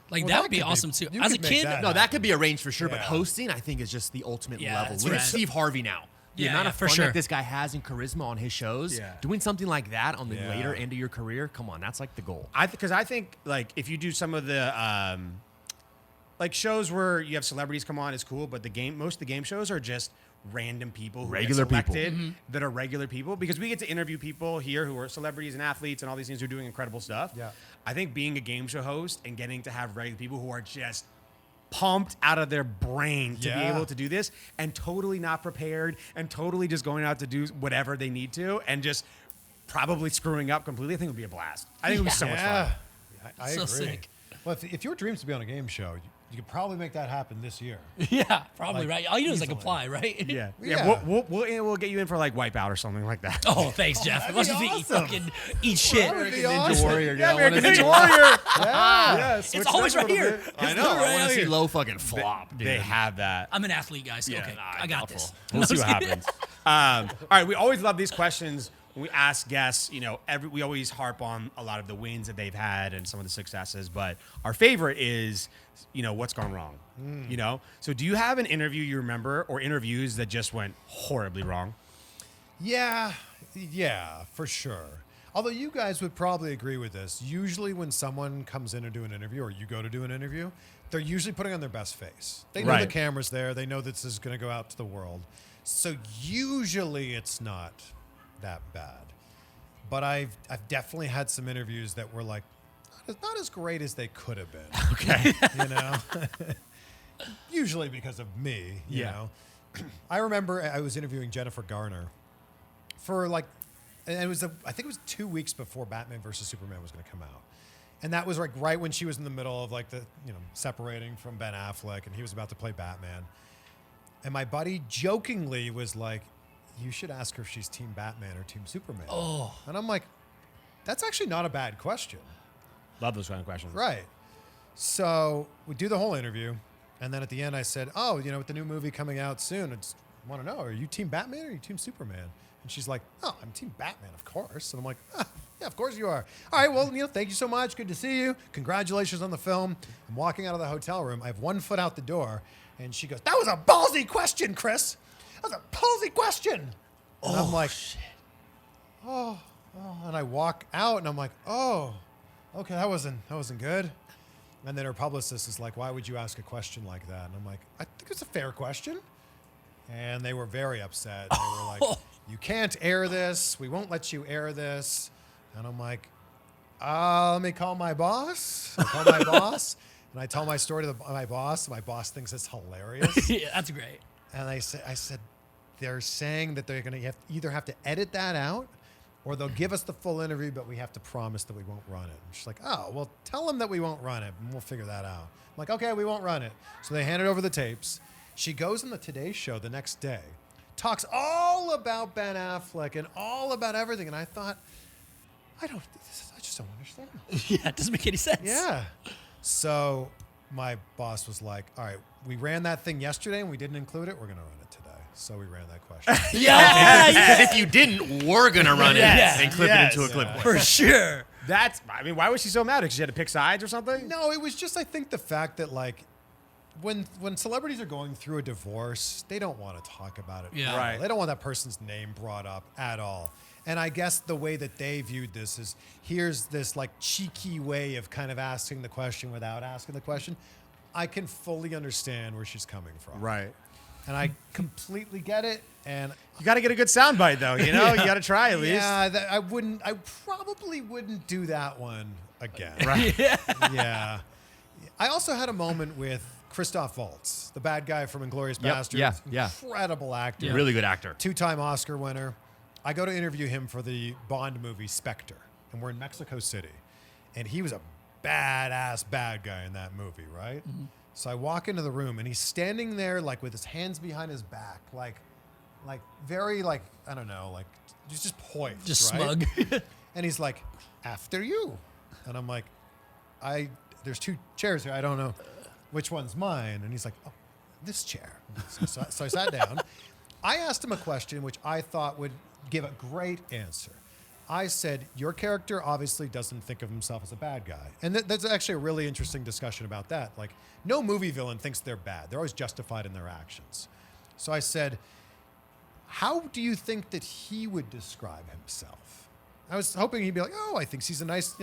Like Well, that that would be could be- awesome too. you As a could make kid, that No, that could be arranged for sure, but Yeah. hosting, I think, is just the ultimate Yeah, level. that's Look at right. Steve Harvey now. The Yeah, amount yeah, of for fun sure. that this guy has and charisma on his shows, Yeah. doing something like that on the Yeah. later end of your career, come on, that's like the goal. Because I think like if you do some of the like shows where you have celebrities come on, it's cool. But most of the game shows are just random people, who Regular get people. selected that are regular people. Because we get to interview people here who are celebrities and athletes and all these things who are doing incredible stuff. Yeah. I think being a game show host and getting to have regular people who are just pumped out of their brain to be Yeah. able to do this and totally not prepared and totally just going out to do whatever they need to and just probably screwing up completely, I think it would be a blast. I think it would be so much fun. Yeah, I So agree. sick. Well, if your dream's to be on a game show, you could probably make that happen this year. yeah, probably Like, right. All you do is like easily. apply, right? Yeah. Yeah. We'll get you in for like Wipeout or something like that. Oh, thanks, Jeff. that'd Watch be you think you awesome. fucking eat shit. That would be Ninja awesome. Warrior. Yeah, I wanna American see- Ninja Warrior. Yeah. It's always right here. I know. I want to see Low fucking flop, dude. They have that. I'm an athlete, guys. Yeah. Okay, Nah, I got this. We'll see what happens. All right, we always love these questions when we ask guests. We always harp on a lot of the wins that they've had and some of the successes, but our favorite is, what's gone wrong. So do you have an interview you remember or interviews that just went horribly wrong? Yeah, for sure. Although you guys would probably agree with this. Usually when someone comes in to do an interview or you go to do an interview, they're usually putting on their best face. They know the Right. camera's there. They know this is going to go out to the world. So usually it's not that bad. But I've definitely had some interviews that were like not as great as they could have been. Okay. Usually because of me, you Yeah. know. I remember I was interviewing Jennifer Garner for and it was I think it was 2 weeks before Batman versus Superman was going to come out. And that was like right when she was in the middle of like separating from Ben Affleck and he was about to play Batman. And my buddy jokingly was like, you should ask her if she's Team Batman or Team Superman. Oh. And I'm like, that's actually not a bad question. Love those kind of questions. Right. So we do the whole interview. And then at the end, I said, with the new movie coming out soon, I just want to know, are you Team Batman or are you Team Superman? And she's like, oh, I'm Team Batman, of course. And I'm like, yeah, of course you are. All right, well, thank you so much. Good to see you. Congratulations on the film. I'm walking out of the hotel room. I have 1 foot out the door. And she goes, that was a ballsy question, Chris. that was a palsy question. And I'm like, oh, and I walk out and I'm like, oh, okay, that wasn't good. And then her publicist is like, why would you ask a question like that? And I'm like, I think it's a fair question. And they were very upset. They were like, you can't air this. We won't let you air this. And I'm like, let me call my boss. I call my boss, and I tell my story to my boss. My boss thinks it's hilarious. Yeah, that's great. And I said, they're saying that they're going to either have to edit that out, or they'll give us the full interview, but we have to promise that we won't run it. And she's like, oh, well, tell them that we won't run it, and we'll figure that out. I'm like, okay, we won't run it. So they handed over the tapes. She goes on the Today Show the next day, talks all about Ben Affleck and all about everything. And I thought, I just don't understand. Yeah, it doesn't make any sense. Yeah. So my boss was like, all right, we ran that thing yesterday and we didn't include it. We're going to run it today. So we ran that question. Yeah, Because if you didn't, we're gonna run it and clip it into a clip. for sure. Why was she so mad? Because she had to pick sides or something? No, it was just, I think, the fact that, like, when celebrities are going through a divorce, they don't want to talk about it. Yeah. Right. They don't want that person's name brought up at all. And I guess the way that they viewed this is, here's this, like, cheeky way of kind of asking the question without asking the question. I can fully understand where she's coming from. Right. And I completely get it. And You got to get a good soundbite, though. You know, you got to try at least. yeah, I probably wouldn't do that one again. Right. Yeah. I also had a moment with Christoph Waltz, the bad guy from Inglourious Yep, Basterds. yeah. Incredible actor. Yeah. Really good actor. 2-time Oscar winner. I go to interview him for the Bond movie Spectre, and we're in Mexico City. And he was a badass bad guy in that movie, right? Mm-hmm. So I walk into the room, and he's standing there, like, with his hands behind his back, like very, like, I don't know, like, just poised, Just right? smug. And he's like, after you. And I'm like, there's 2 chairs here. I don't know which one's mine. And he's like, oh, this chair. So I sat down. I asked him a question which I thought would give a great answer. I said, your character obviously doesn't think of himself as a bad guy. And that's actually a really interesting discussion about that. Like, no movie villain thinks they're bad. They're always justified in their actions. So I said, how do you think that he would describe himself? I was hoping he'd be like, oh, he thinks he's a nice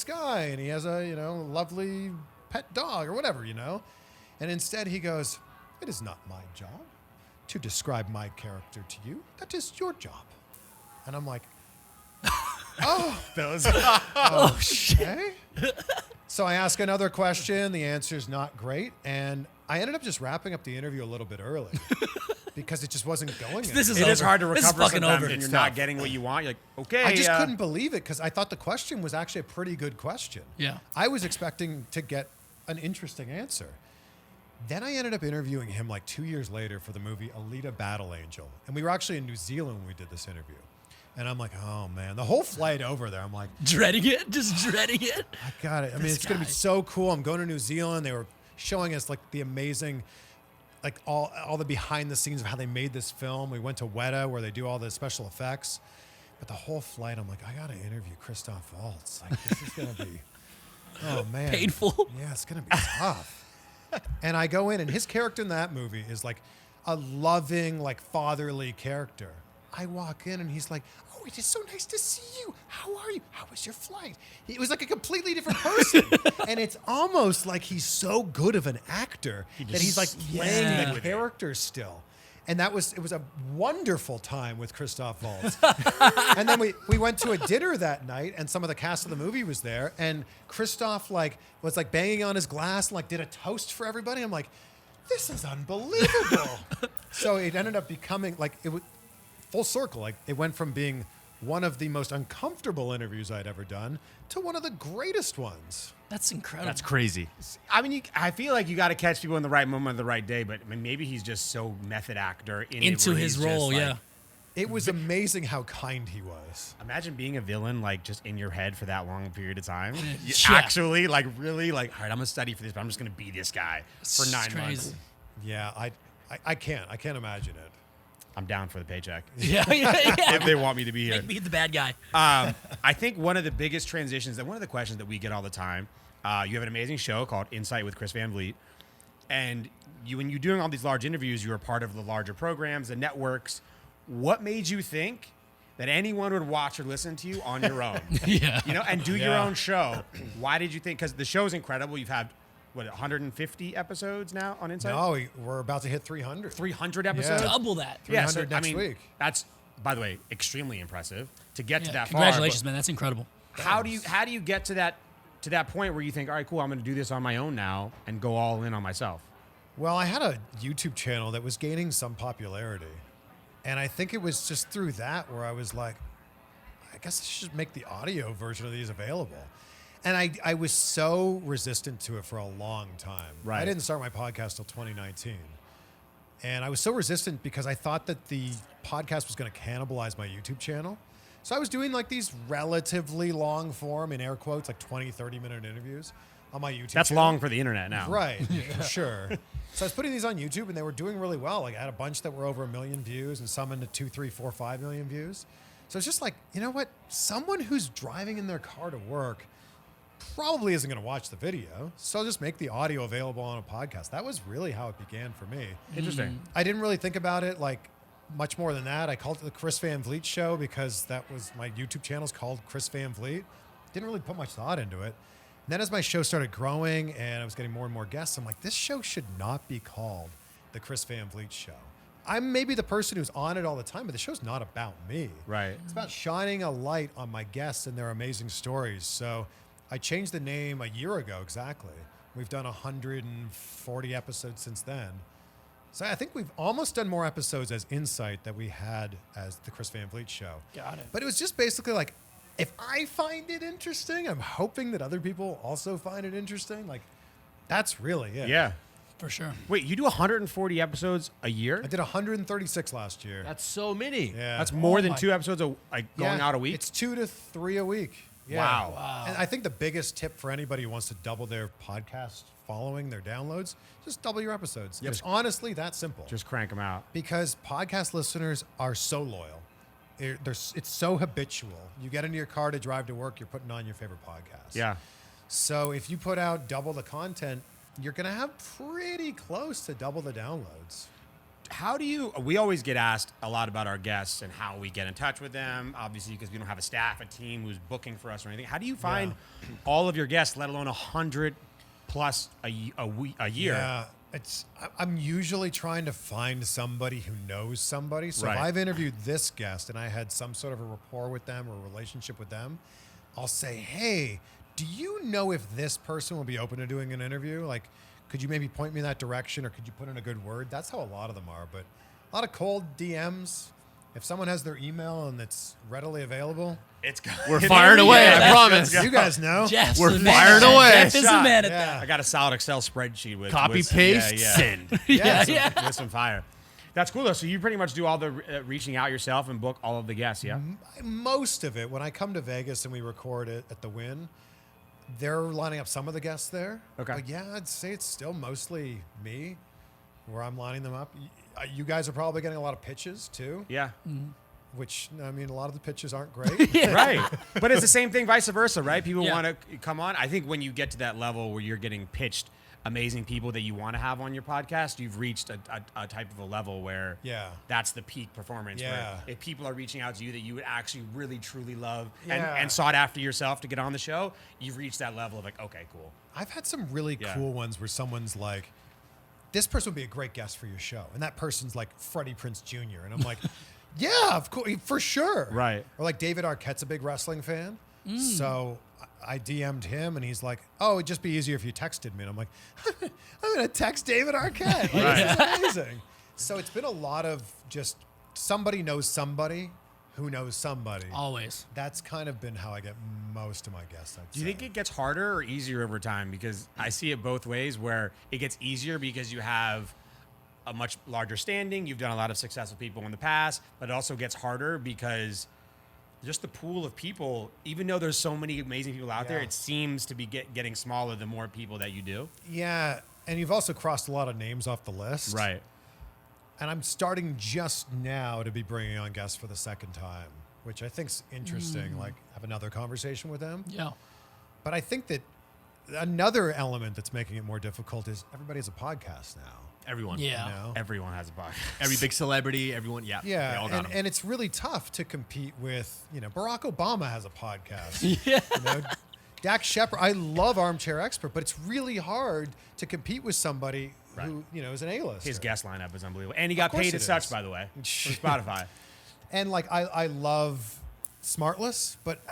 guy, and he has a, lovely pet dog or whatever, And instead he goes, it is not my job to describe my character to you. That is your job. And I'm like, oh, okay. So I ask another question. The answer's not great. And I ended up just wrapping up the interview a little bit early because it just wasn't going This is It is over. hard to This is recover fucking sometimes over. when It's you're not tough. getting what you want. You're like, okay. I just couldn't believe it because I thought the question was actually a pretty good question. Yeah. I was expecting to get an interesting answer. Then I ended up interviewing him like 2 years later for the movie Alita Battle Angel. And we were actually in New Zealand when we did this interview. And I'm like, oh, man. The whole flight over there, I'm like, Dreading it. Just dreading it. I got it. I mean, This it's going to be guy. so cool. I'm going to New Zealand. They were showing us like the amazing, like all the behind the scenes of how they made this film. We went to Weta where they do all the special effects. But the whole flight, I'm like, I got to interview Christoph Waltz. Like, this is going to be, oh, man. Painful. Yeah, it's going to be tough. And I go in, and his character in that movie is like a loving, like fatherly character. I walk in, and he's like, oh, it is so nice to see you. How are you? How was your flight? It was like a completely different person. And it's almost like he's so good of an actor that he's like playing the character still. And it was a wonderful time with Christoph Waltz. And then we went to a dinner that night, and some of the cast of the movie was there, and Christoph was banging on his glass and did a toast for everybody. I'm like, this is unbelievable. So it ended up becoming it was full circle. It went from being one of the most uncomfortable interviews I'd ever done to one of the greatest ones. That's incredible. That's crazy. I mean, I feel like you got to catch people in the right moment on the right day, but I mean, maybe he's just so method actor Into where his he's just, role, like- yeah. It was amazing how kind he was. Imagine being a villain just in your head for that long a period of time. Yeah. Actually, really, all right, I'm gonna study for this, but I'm just gonna be this guy for It's 9 crazy. months. Yeah, I can't imagine it. I'm down for the paycheck Yeah. if they want me to be here. Make me the bad guy. I think one of the biggest transitions, one of the questions that we get all the time, you have an amazing show called Insight with Chris Van Vliet. And when you're doing all these large interviews, you're a part of the larger programs, the networks. What made you think that anyone would watch or listen to you on your own? Yeah. You know, and do your Yeah. own show. Why did you think? Because the show's incredible. You've had, 150 episodes now on Inside? No, we're about to hit 300. 300 episodes? Double that. Yeah, 300 next week. That's, by the way, extremely impressive to get to that Congratulations, far. man. That's incredible. But how do you get to that point where you think, all right, cool, I'm going to do this on my own now and go all in on myself? Well, I had a YouTube channel that was gaining some popularity. And I think it was just through that where I was like, I guess I should make the audio version of these available. And I was so resistant to it for a long time. Right. I didn't start my podcast till 2019. And I was so resistant because I thought that the podcast was going to cannibalize my YouTube channel. So I was doing like these relatively long form, in air quotes, like 20, 30-minute interviews on my YouTube That's channel. long for the internet now. Right, for sure. So I was putting these on YouTube, and they were doing really well. Like I had a bunch that were over 1 million views, and some into 2, 3, 4, 5 million views. So it's just like, you know what? Someone who's driving in their car to work probably isn't going to watch the video. So I'll just make the audio available on a podcast. That was really how it began for me. Interesting. I didn't really think about it like much more than that. I called it the Chris Van Vliet Show because that was my YouTube channel's called Chris Van Vliet. Didn't really put much thought into it. And then as my show started growing and I was getting more and more guests, I'm like, this show should not be called the Chris Van Vliet Show. I'm maybe the person who's on it all the time, but the show's not about me. Right. It's about shining a light on my guests and their amazing stories. So I changed the name a year ago exactly. We've done 140 episodes since then. So I think we've almost done more episodes as Insight that we had as the Chris Van Vliet Show. Got it. But it was just basically like, if I find it interesting, I'm hoping that other people also find it interesting. Like, that's really it. Yeah. For sure. Wait, you do 140 episodes a year? I did 136 last year. That's so many. Yeah. That's more than my- 2 episodes going Yeah, out a week? It's 2 to 3 a week. Yeah. Wow. And I think the biggest tip for anybody who wants to double their podcast following, their downloads, just double your episodes. It's honestly that simple. Just crank them out. Because podcast listeners are so loyal. It's so habitual. You get into your car to drive to work, you're putting on your favorite podcast. Yeah. So if you put out double the content, you're going to have pretty close to double the downloads. How do you, we always get asked a lot about our guests and how we get in touch with them, obviously, because we don't have a staff, a team who's booking for us or anything. How do you find all of your guests, let alone 100 plus a year? Yeah. I'm usually trying to find somebody who knows somebody. So Right. if I've interviewed this guest and I had some sort of a rapport with them or a relationship with them, I'll say, hey, do you know if this person will be open to doing an interview? Like, could you maybe point me in that direction or could you put in a good word? That's how a lot of them are. But a lot of cold DMs. If someone has their email and it's readily available, We're fired away, I promise. you guys know. Jeff's We're the man. fired away. Jeff is the Shot. man at Yeah. that. I got a solid Excel spreadsheet with Copy, with- paste, yeah, send. with some fire. That's cool though. So you pretty much do all the reaching out yourself and book all of the guests, yeah? Most of it, when I come to Vegas and we record it at the Wynn, they're lining up some of the guests there. Okay. But yeah, I'd say it's still mostly me where I'm lining them up. You guys are probably getting a lot of pitches too, Yeah. which, I mean, a lot of the pitches aren't great. Right. But it's the same thing vice versa, right? People Yeah. want to come on. I think when you get to that level where you're getting pitched amazing people that you want to have on your podcast, you've reached a type of a level where Yeah. that's the peak performance. Yeah. Where if people are reaching out to you that you would actually really, truly love Yeah. and sought after yourself to get on the show, you've reached that level of like, okay, cool. I've had some really Yeah. cool ones where someone's like, this person would be a great guest for your show. And that person's like Freddie Prinze Jr. And I'm like, yeah, of course, for sure. Right. Or like David Arquette's a big wrestling fan. So I DM'd him and he's like, oh, it'd just be easier if you texted me. And I'm like, I'm going to text David Arquette. Like, This is amazing. So it's been a lot of just somebody knows somebody who knows somebody. Always. That's kind of been how I get most of my guests, I'd Do you say. think it gets harder or easier over time? Because I see it both ways where it gets easier because you have a much larger standing. You've done a lot of successful people in the past, but it also gets harder because just the pool of people, even though there's so many amazing people out there, Yeah. it seems to be getting smaller the more people that you do. Yeah, and you've also crossed a lot of names off the list. Right. And I'm starting just now to be bringing on guests for the second time, which I think's interesting. Like, have another conversation with them. Yeah. But I think that another element that's making it more difficult is everybody has a podcast now. Everyone. Yeah. You know? Everyone has a podcast. Every big celebrity, everyone. Yeah. They all Yeah, got 'em. and it's really tough to compete with, Barack Obama has a podcast. Yeah. Dak Shepard, I love Armchair Expert, but it's really hard to compete with somebody who, is an A-lister. His guest lineup is unbelievable. And he got course paid it as such, is. by the way, from Spotify. And like, I love Smartless, but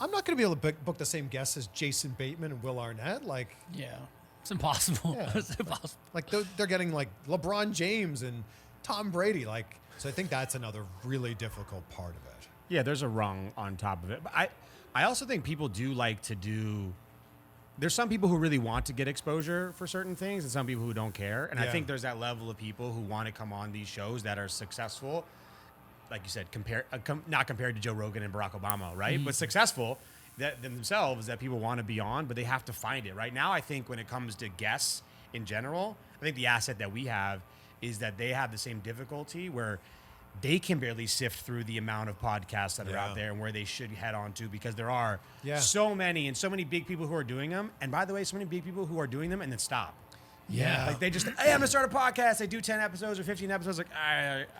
I'm not going to be able to book the same guests as Jason Bateman and Will Arnett. Like, Yeah. It's impossible. Yeah. It's impossible. like they're getting like LeBron James and Tom Brady. Like, so I think that's another really difficult part of it. Yeah, there's a rung on top of it. But I also think people do like to do. There's some people who really want to get exposure for certain things, and some people who don't care. And I Yeah. think there's that level of people who want to come on these shows that are successful, like you said, not compared to Joe Rogan and Barack Obama, right? But successful that themselves that people want to be on, but they have to find it. Right now, I think when it comes to guests in general, I think the asset that we have is that they have the same difficulty where they can barely sift through the amount of podcasts that are out there and where they should head on to, because there are so many and so many big people who are doing them. And by the way, so many big people who are doing them and then stop. Yeah. Like they just, hey, I'm gonna start a podcast. They do 10 episodes or 15 episodes. Like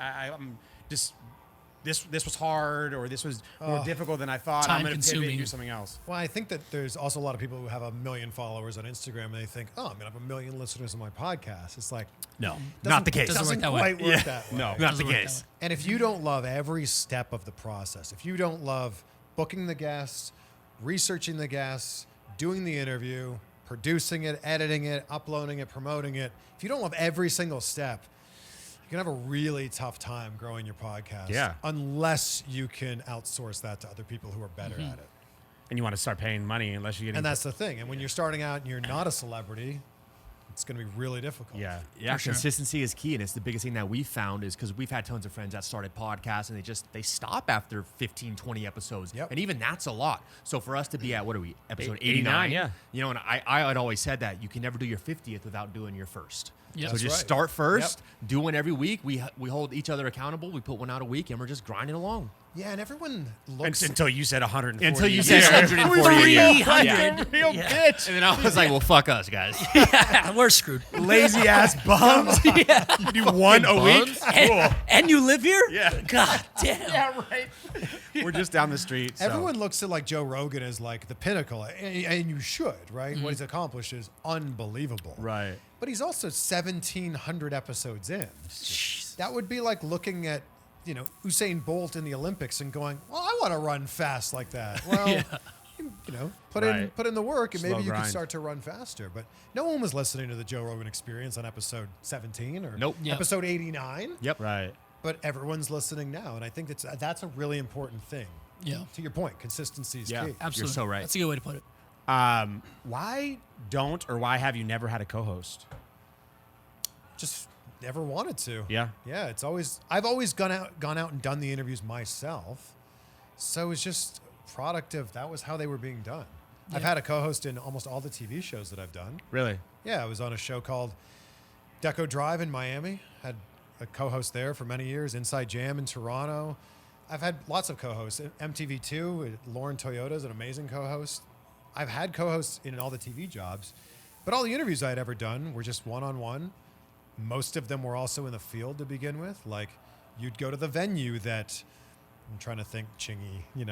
I'm just, this was hard, or this was more difficult than I thought. I'm gonna pivot and Time-consuming. do something else. Well, I think that there's also a lot of people who have 1 million followers on Instagram and they think, oh, I'm going to have 1 million listeners on my podcast. It's like, No, not the case. Doesn't Doesn't work that way. quite work that way. No. Not the Doesn't work that case. And if you don't love every step of the process, if you don't love booking the guests, researching the guests, doing the interview, producing it, editing it, uploading it, promoting it, if you don't love every single step, you're going to have a really tough time growing your podcast. Yeah. Unless you can outsource that to other people who are better at it. And you want to start paying money unless you get. And that's the thing. And when you're starting out and you're not a celebrity, it's going to be really difficult. yeah. Yeah, For sure. consistency is key, and it's the biggest thing that we found is because we've had tons of friends that started podcasts and they stop after 15, 20 episodes, Yep. and even that's a lot. So for us to be at, what are we, episode 89, 89? yeah. And I had always said that you can never do your 50th without doing your first. Yep. So That's just right. start first, do one every week. We hold each other accountable. We put one out a week, and we're just grinding along. Yeah, and everyone looks... Until you said 140. Until you said 140. 300. Real bitch. And then I was like, well, fuck us, guys. We're screwed. Lazy ass bums. You do one a week. Cool. And you live here? Yeah. God damn. Yeah, right. We're just down the street. So. Everyone looks at like Joe Rogan as like the pinnacle, and you should, right? What he's accomplished is unbelievable. Right. But he's also 1,700 episodes in. That would be like looking at, Usain Bolt in the Olympics and going, well, I want to run fast like that. Well, put in the work and Slow maybe you grind. can start to run faster. But no one was listening to the Joe Rogan Experience on episode 17 or Nope. Yep. episode 89. Yep. Right. But everyone's listening now. And I think that's a really important thing. Yeah. To your point, consistency is Yeah. key. Absolutely. so right. That's a good way to put it. Why have you never had a co-host? Just never wanted to. Yeah. Yeah, I've always gone out and done the interviews myself. So it's just a product of that was how they were being done. I've had a co-host in almost all the TV shows that I've done. Really? Yeah, I was on a show called Deco Drive in Miami. Had a co-host there for many years. Inside Jam in Toronto. I've had lots of co-hosts. MTV2, Lauren Toyota is an amazing co-host. I've had co-hosts in all the TV jobs, but all the interviews I had ever done were just one-on-one. Most of them were also in the field to begin with. Like, you'd go to the venue that, I'm trying to think, Chingy, You'd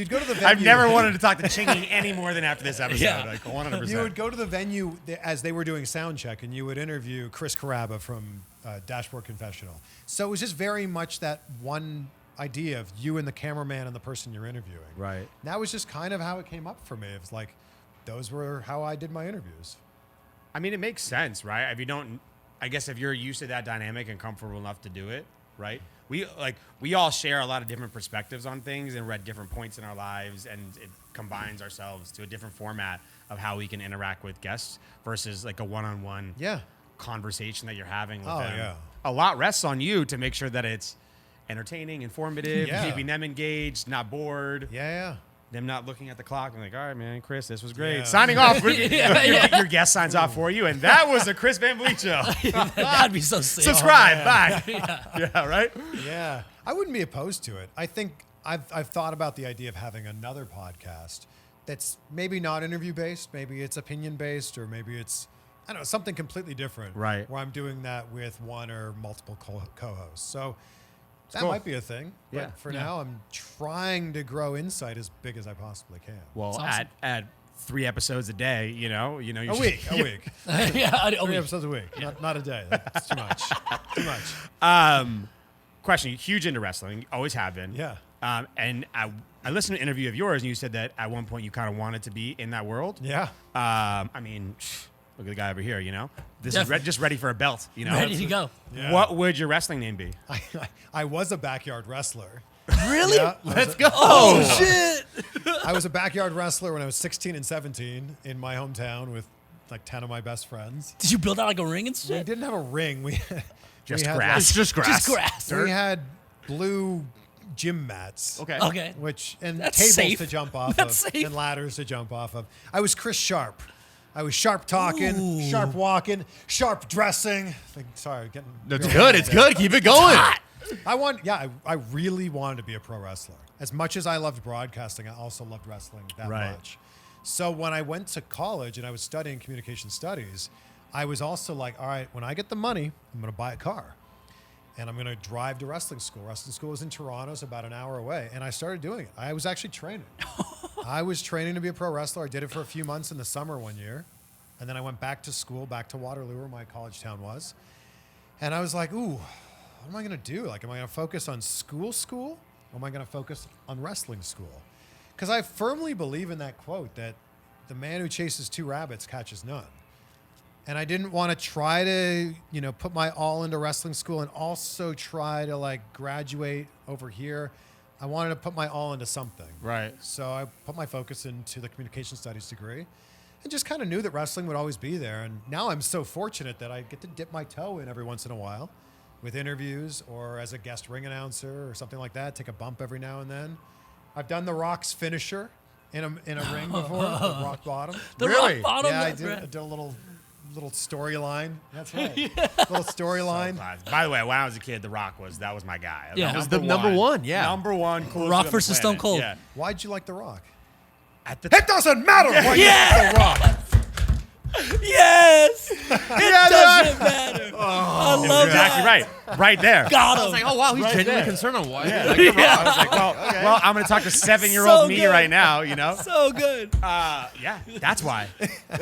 go to the venue. I've never wanted to talk to Chingy any more than after this episode. Yeah. Like 100%. You would go to the venue as they were doing sound check, and you would interview Chris Caraba from Dashboard Confessional. So it was just very much that one idea of you and the cameraman and the person you're interviewing. Right. And that was just kind of how it came up for me. It was like, those were how I did my interviews. I mean, it makes sense, right? If you're used to that dynamic and comfortable enough to do it, right? We all share a lot of different perspectives on things, and we're at different points in our lives, and it combines ourselves to a different format of how we can interact with guests versus like a one-on-one Yeah. conversation that you're having with Oh, them. yeah. A lot rests on you to make sure that it's entertaining, informative, Yeah. keeping them engaged, not bored. Yeah. Them not looking at the clock and like, all right, man, Chris, this was great. Yeah. Signing off. Your guest signs off for you, and that was the Chris Van Vliet Show. That'd be so sick. Subscribe. Bye. Yeah, right? Yeah. I wouldn't be opposed to it. I think I've thought about the idea of having another podcast that's maybe not interview based, maybe it's opinion based, or maybe it's, I don't know, something completely different. Right. Where I'm doing that with one or multiple co-hosts. So that cool. might be a thing. Yeah. But for now, I'm trying to grow Insight as big as I possibly can. Well, That's awesome. at 3 episodes a day, you know, you A should- week. yeah, 3 episodes a week. Not a day. That's too much. Too much. Question: huge into wrestling, always have been. Yeah. And I listened to an interview of yours, and you said that at one point you kind of wanted to be in that world. Yeah. I mean, look at the guy over here. You know, this is Definitely. just ready for a belt. You know, ready to go. Yeah. What would your wrestling name be? I was a backyard wrestler. Really? Yeah, Let's go. Oh shit! I was a backyard wrestler when I was 16 and 17 in my hometown with like 10 of my best friends. Did you build out like a ring and We shit? didn't have a ring. We Just had, grass. It's just grass. Just grass. We had blue gym mats. Okay. Okay. And That's tables safe. to jump off That's of safe. and ladders to jump off of. I was Chris Sharp. I was sharp talking, Ooh. sharp walking, sharp dressing. Sorry, getting. That's real good. hot It's there. good. Keep it going. I really wanted to be a pro wrestler. As much as I loved broadcasting, I also loved wrestling that Right. much. So when I went to college and I was studying communication studies, I was also like, all right, when I get the money, I'm going to buy a car. And I'm going to drive to wrestling school. Wrestling school was in Toronto, it's about an hour away. And I started doing it. I was actually training. I was training to be a pro wrestler. I did it for a few months in the summer one year. And then I went back to school, back to Waterloo, where my college town was. And I was like, ooh, what am I going to do? Like, am I going to focus on school? Or am I going to focus on wrestling school? Because I firmly believe in that quote that the man who chases 2 rabbits catches none. And I didn't want to try to, put my all into wrestling school and also try to like graduate over here. I wanted to put my all into something. Right. So I put my focus into the communication studies degree and just kind of knew that wrestling would always be there. And now I'm so fortunate that I get to dip my toe in every once in a while with interviews or as a guest ring announcer or something like that, take a bump every now and then. I've done The Rock's finisher in a ring before, the rock bottom. The Really? rock bottom. Yeah, I that's did, right. I did a little storyline. That's right. Little storyline. By the way, when I was a kid, The Rock was my guy. Yeah. That was the number one, yeah. Number one. coolest Rock dude on the versus Stone planet. Cold. Yeah. Why'd you like The Rock? At the It doesn't matter why Yeah. you like The Rock. Yes. It doesn't matter. I love exactly that. right. Right there. Got I him. was like, oh wow, he's Right genuinely there. concerned on why. I was like, well, I'm going to talk to 7-year-old So me good. right now, you know? So good. Yeah, that's why.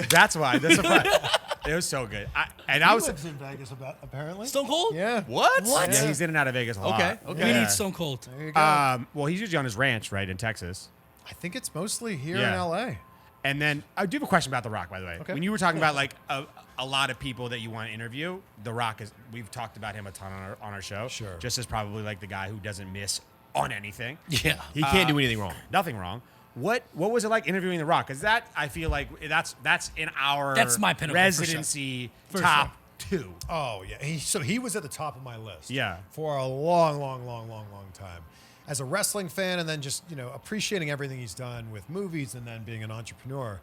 That's why. That's surprise. It was so good. I He was. lives in Vegas, apparently. Stone Cold? Yeah. What? What? Yeah, he's in and out of Vegas a lot. Okay, okay. We Yeah. need Stone Cold. There you go. Well, he's usually on his ranch, right, in Texas. I think it's mostly here Yeah. in L.A. And then I do have a question about The Rock, by the way. Okay. When you were talking about like a lot of people that you want to interview, The Rock is. We've talked about him a ton on our show. Sure. Just as probably like the guy who doesn't miss on anything. Yeah. He can't do anything wrong. Nothing wrong. What was it like interviewing The Rock? Because that I feel like that's in our That's my pinnacle, for sure. residency For top 2. Oh, yeah. He was at the top of my list. Yeah. For a long time. As a wrestling fan and then just, appreciating everything he's done with movies and then being an entrepreneur.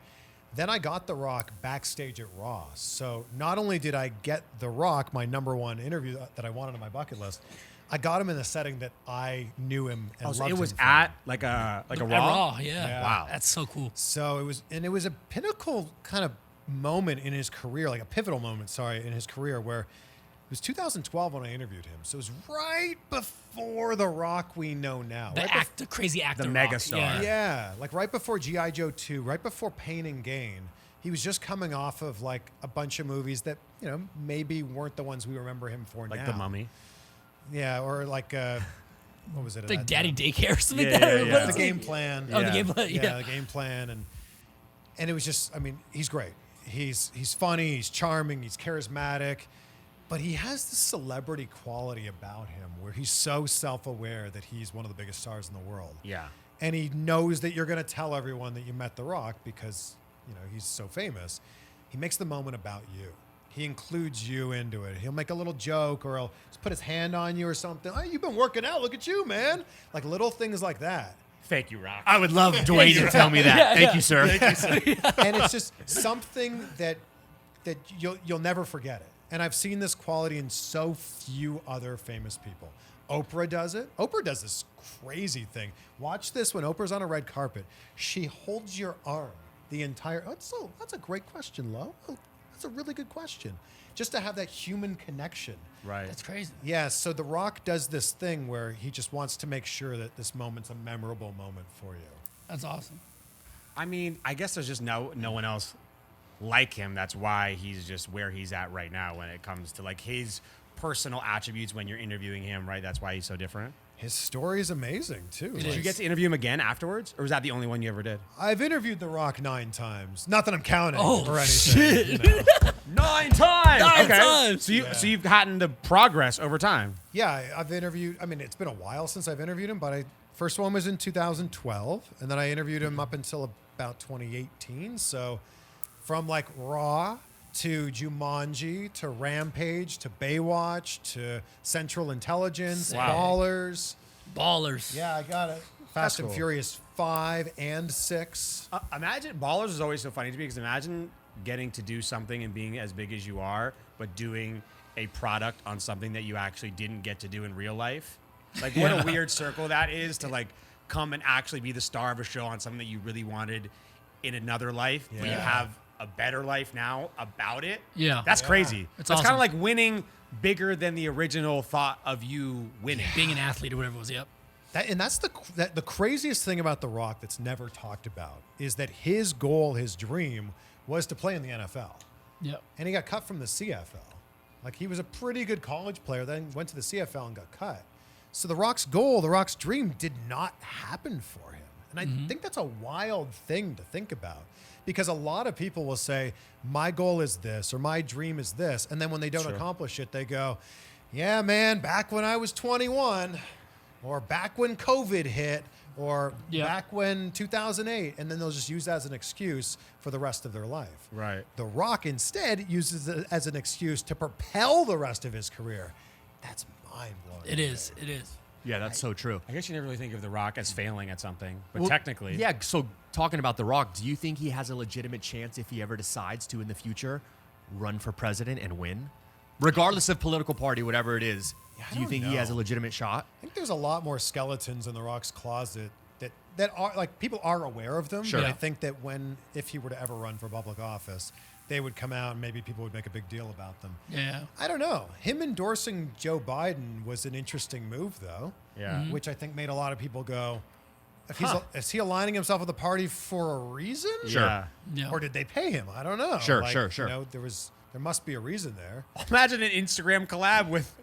Then I got The Rock backstage at Raw. So not only did I get The Rock, my number one interview that I wanted on my bucket list, I got him in a setting that I knew him and loved So it was him from. at like a At Raw. Raw, yeah. Yeah. Wow. That's so cool. So it was a pinnacle kind of moment in his career, like a pivotal moment, in his career where it was 2012 when I interviewed him. So it was right before The Rock we know now. The crazy actor. The Rock. megastar. Yeah. Yeah, like right before G.I. Joe 2, right before Pain and Gain. He was just coming off of like a bunch of movies that, maybe weren't the ones we remember him for Like now. The Mummy. Yeah, or like, what was it? Like Daddy Daycare or something Yeah, like that. yeah, What yeah. The is it? Game Plan. Oh, the Yeah. game plan. Yeah. The Game Plan. And it was just, he's great. He's funny, he's charming, he's charismatic. But he has this celebrity quality about him where he's so self-aware that he's one of the biggest stars in the world. Yeah. And he knows that you're going to tell everyone that you met The Rock because, he's so famous. He makes the moment about you. He includes you into it. He'll make a little joke or he'll just put his hand on you or something. Oh, you've been working out. Look at you, man. Like little things like that. Thank you, Rock. I would love Dwayne to tell me that. Thank you, sir. And it's just something that you'll never forget it. And I've seen this quality in so few other famous people. Oprah does it. Oprah does this crazy thing. Watch this when Oprah's on a red carpet. She holds your arm the entire. Oh, that's a great question, Lo. Oh, that's a really good question. Just to have that human connection. Right. That's crazy. Yeah, so The Rock does this thing where he just wants to make sure that this moment's a memorable moment for you. That's awesome. I mean, I guess there's just no one else like him. That's why he's just where he's at right now when it comes to like his personal attributes when you're interviewing him, right? That's why he's so different. His story is amazing, too. It Did you is. get to interview him again afterwards? Or was that the only one you ever did? I've interviewed The Rock 9 times. Not that I'm counting Oh, or anything. You know. 9 times! Nine Okay. times! So you've gotten the progress over time. Yeah, I've interviewed. I mean, it's been a while since I've interviewed him, but first one was in 2012, and then I interviewed him up until about 2018. So from like Raw to Jumanji to Rampage to Baywatch to Central Intelligence, Wow. Ballers. Yeah, I got it. Fast and cool. Furious 5 and 6. Imagine Ballers is always so funny to me because imagine getting to do something and being as big as you are, but doing a product on something that you actually didn't get to do in real life. Like what a weird circle that is to like come and actually be the star of a show on something that you really wanted in another life, but you Yeah. have a better life now about it. Yeah. That's crazy. It's That's kind awesome. of like winning bigger than the original thought of you winning. being an athlete or whatever it was. Yep. That's the craziest thing about The Rock that's never talked about is that his goal, his dream, was to play in the NFL. Yep. And he got cut from the CFL. Like he was a pretty good college player, then went to the CFL and got cut. So The Rock's goal, The Rock's dream did not happen for him. And I think that's a wild thing to think about because a lot of people will say, my goal is this or my dream is this. And then when they don't accomplish it, they go, yeah, man, back when I was 21 or back when COVID hit or back when 2008. And then they'll just use that as an excuse for the rest of their life. Right. The Rock instead uses it as an excuse to propel the rest of his career. That's mind-blowing. It is. It is. Yeah, that's so true. I guess you never really think of The Rock as failing at something, but Well, technically. Yeah, so talking about The Rock, do you think he has a legitimate chance if he ever decides to in the future run for president and win? Regardless of political party, whatever it is, I do you don't think he has a know. legitimate shot? I think there's a lot more skeletons in The Rock's closet that are like people are aware of them. Sure. But I Yeah. think that if he were to ever run for public office, they would come out and maybe people would make a big deal about them. Yeah. I don't know. Him endorsing Joe Biden was an interesting move, though. Yeah. Which I think made a lot of people go, is he aligning himself with the party for a reason? Sure. Yeah. Yeah. Or did they pay him? I don't know. Sure. You know, there must be a reason there. Imagine an Instagram collab with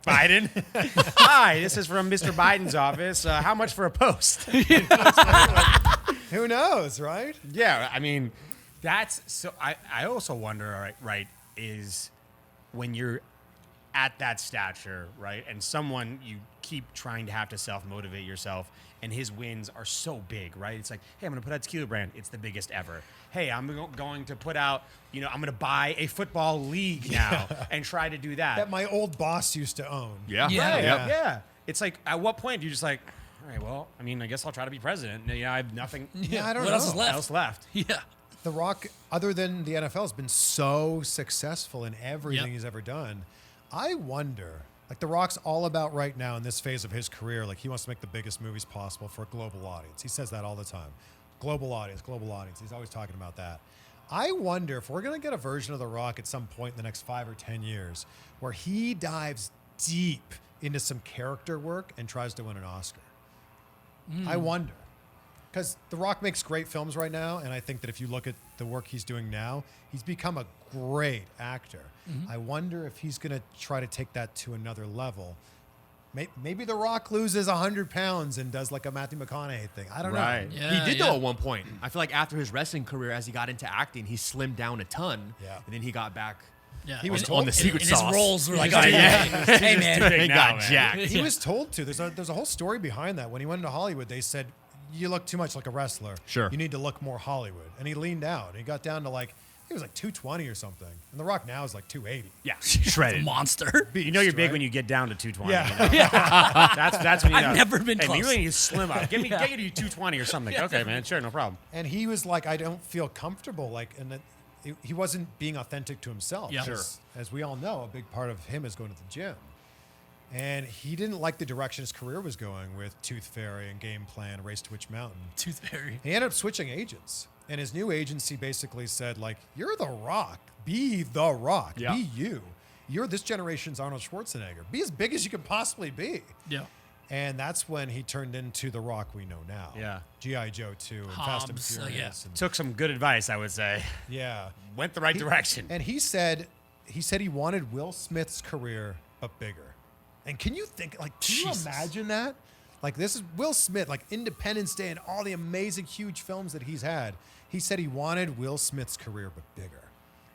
Biden. Hi, this is from Mr. Biden's office. How much for a post? Who knows, right? Yeah, I mean, that's so. I also wonder, right, is when you're at that stature, right, and someone you keep trying to have to self-motivate yourself, and his wins are so big, right? It's like, hey, I'm going to put out tequila brand. It's the biggest ever. Hey, I'm going to put out, I'm going to buy a football league now and try to do that. That my old boss used to own. Yeah. Yeah. Right, Yep. yeah. It's like, at what point do you just like, all right, well, I mean, I guess I'll try to be president. Yeah, I have nothing Yeah, I don't What know. else is left? else left. Yeah. The Rock, other than the NFL, has been so successful in everything Yep. he's ever done. I wonder, like The Rock's all about right now in this phase of his career, like he wants to make the biggest movies possible for a global audience. He says that all the time. Global audience, global audience. He's always talking about that. I wonder if we're going to get a version of The Rock at some point in the next 5 or 10 years where he dives deep into some character work and tries to win an Oscar. I wonder. Because The Rock makes great films right now, and I think that if you look at the work he's doing now, he's become a great actor. I wonder if he's going to try to take that to another level. Maybe The Rock loses 100 pounds and does like a Matthew McConaughey thing. I don't Right. know. Yeah. He did yeah. though at one point. I feel like after his wrestling career, as he got into acting, he slimmed down a ton. Yeah. And then he got back. Yeah. He was And- told- on the secret and sauce. his roles were like, just oh, doing yeah. Hey, man. He now, got man. jacked. He Yeah. was told to. There's a whole story behind that. When he went into Hollywood, they said, you look too much like a wrestler. Sure. You need to look more Hollywood. And he leaned out. He got down to like, he was like 220 or something. And The Rock now is like 280. Yeah. Shredded. Monster. You know you're big right? when you get down to 220. Yeah. You know? That's when you know. I've never been hey, close. You really need to slim up. Get you to 220 or something. Okay, man. Sure, no problem. And he was like, I don't feel comfortable. Like, and that he wasn't being authentic to himself. Yeah. Sure. As we all know, a big part of him is going to the gym. And he didn't like the direction his career was going with Tooth Fairy and Game Plan, Race to Witch Mountain. Tooth Fairy. He ended up switching agents. And his new agency basically said, like, you're The Rock. Be The Rock. Yeah. Be you. You're this generation's Arnold Schwarzenegger. Be as big as you can possibly be. Yeah. And that's when he turned into The Rock we know now. Yeah. G.I. Joe 2 and Fast and Hobbs, Furious. And, Took some good advice, I would say. yeah. Went the right direction. And he said he wanted Will Smith's career, but bigger. And can you think, like, can Jesus. you imagine that? Like, this is Will Smith, like Independence Day and all the amazing, huge films that he's had. He said he wanted Will Smith's career, but bigger.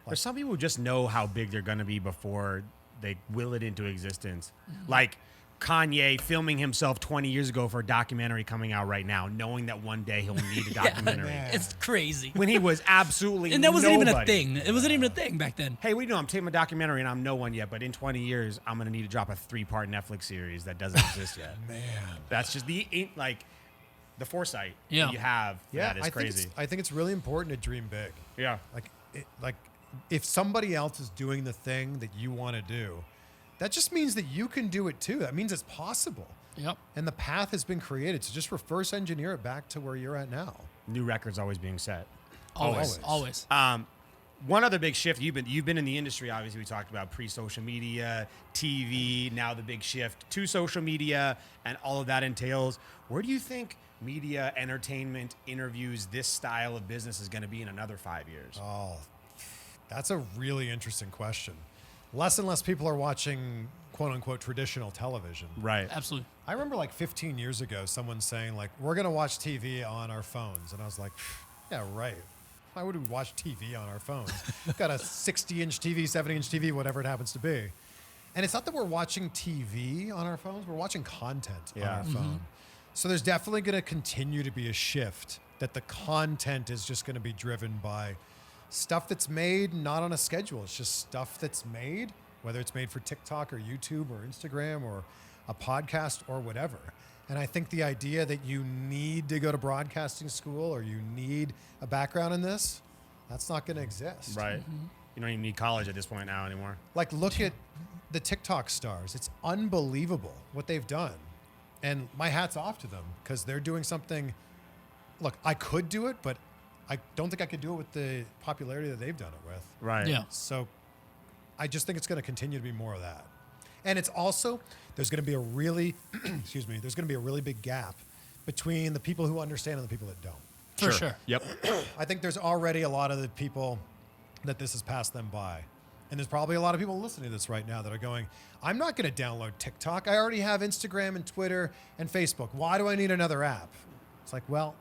There's some people who just know how big they're going to be before they will it into existence. Like Kanye filming himself 20 years ago for a documentary coming out right now, knowing that one day he'll need a documentary. man. It's crazy. When he was absolutely And that wasn't even a nobody. thing. It wasn't even a thing back then. Hey, what do you know? I'm taking a documentary and I'm no one yet, but in 20 years, I'm going to need to drop a 3-part Netflix series that doesn't exist yet. Man. That's just the foresight Yeah. that you have. For Yeah, that is crazy. I think it's really important to dream big. Yeah. Like if somebody else is doing the thing that you want to do, that just means that you can do it too. That means it's possible. Yep. And the path has been created. So just reverse engineer it back to where you're at now. New records always being set. Always. Always. One other big shift, you've been in the industry, obviously we talked about pre-social media, TV, now the big shift to social media and all of that entails. Where do you think media, entertainment, interviews, this style of business is going to be in another 5 years? Oh, that's a really interesting question. Less and less people are watching quote unquote traditional television. Right. Absolutely. I remember like 15 years ago, someone saying like, we're going to watch TV on our phones. And I was like, yeah, right. Why would we watch TV on our phones? We've got a 60-inch TV, 70-inch TV, whatever it happens to be. And it's not that we're watching TV on our phones. We're watching content on our phone. So there's definitely going to continue to be a shift that the content is just going to be driven by stuff that's made not on a schedule. It's just stuff that's made, whether it's made for TikTok or YouTube or Instagram or a podcast or whatever. And I think the idea that you need to go to broadcasting school or you need a background in this, that's not going to exist. Right. You don't even need college at this point now anymore. Like, look at the TikTok stars. It's unbelievable what they've done. And my hat's off to them because they're doing something. Look, I could do it, but I don't think I could do it with the popularity that they've done it with. Right. Yeah. So I just think it's going to continue to be more of that. And it's also, there's going to be a really, excuse me, there's going to be a really big gap between the people who understand and the people that don't. For sure. Yep. I think there's already a lot of the people that this has passed them by. And there's probably a lot of people listening to this right now that are going, I'm not going to download TikTok. I already have Instagram and Twitter and Facebook. Why do I need another app? It's like, well,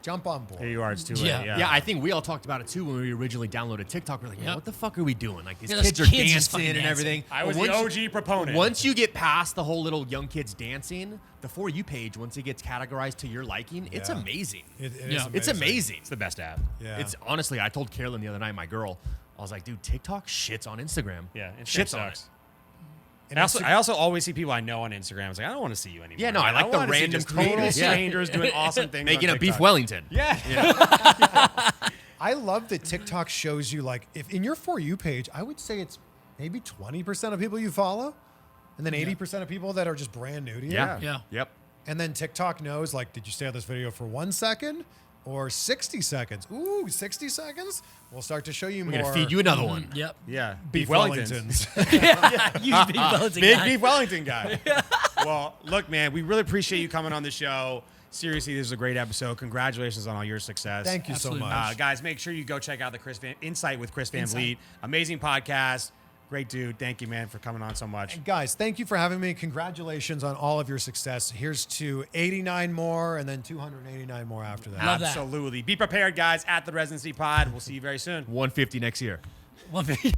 jump on board. Here you are. It's too Yeah. late. Yeah, I think we all talked about it too when we originally downloaded TikTok. We're like, Yep. what the fuck are we doing? Like, these Yeah, those kids are kids just dancing fucking and everything. I was But the once- OG proponent. Once you get past the whole little young kids dancing, the For You page, once it gets categorized to your liking, it's Yeah. amazing. It Yeah. is It's amazing. It's the best app. Yeah. It's honestly, I told Carolyn the other night, my girl, I was like, dude, TikTok shits on Instagram. Yeah. It shits on sucks. it. And I also always see people I know on Instagram. It's like, I don't want to see you anymore. Yeah, no, I like the wanna see random just total creators. Yeah. strangers doing awesome things. Making on a beef TikTok. Wellington. Yeah. I love that TikTok shows you, like, if in your For You page, I would say it's maybe 20% of people you follow, and then 80% of people that are just brand new to you. Yeah. Yeah. Yep. And then TikTok knows, like, did you stay on this video for 1 second or 60 seconds? Ooh, 60 seconds? We'll start to show you We're more going to feed you another one. Yep. Yeah. beef Wellingtons. Wellingtons. You beef Wellington Big guy. Beef Wellington guy. Well, look, man, we really appreciate you coming on the show. Seriously, this is a great episode. Congratulations on all your success. Thank you Absolutely. so much. Guys, make sure you go check out the Insight with Chris Van Insight. Vliet. Amazing podcast. Great dude. Thank you, man, for coming on so much. Guys, thank you for having me. Congratulations on all of your success. Here's to 89 more and then 289 more after that. Love that. Absolutely. Be prepared, guys, at the Residency Pod. We'll see you very soon. 150 next year. 150.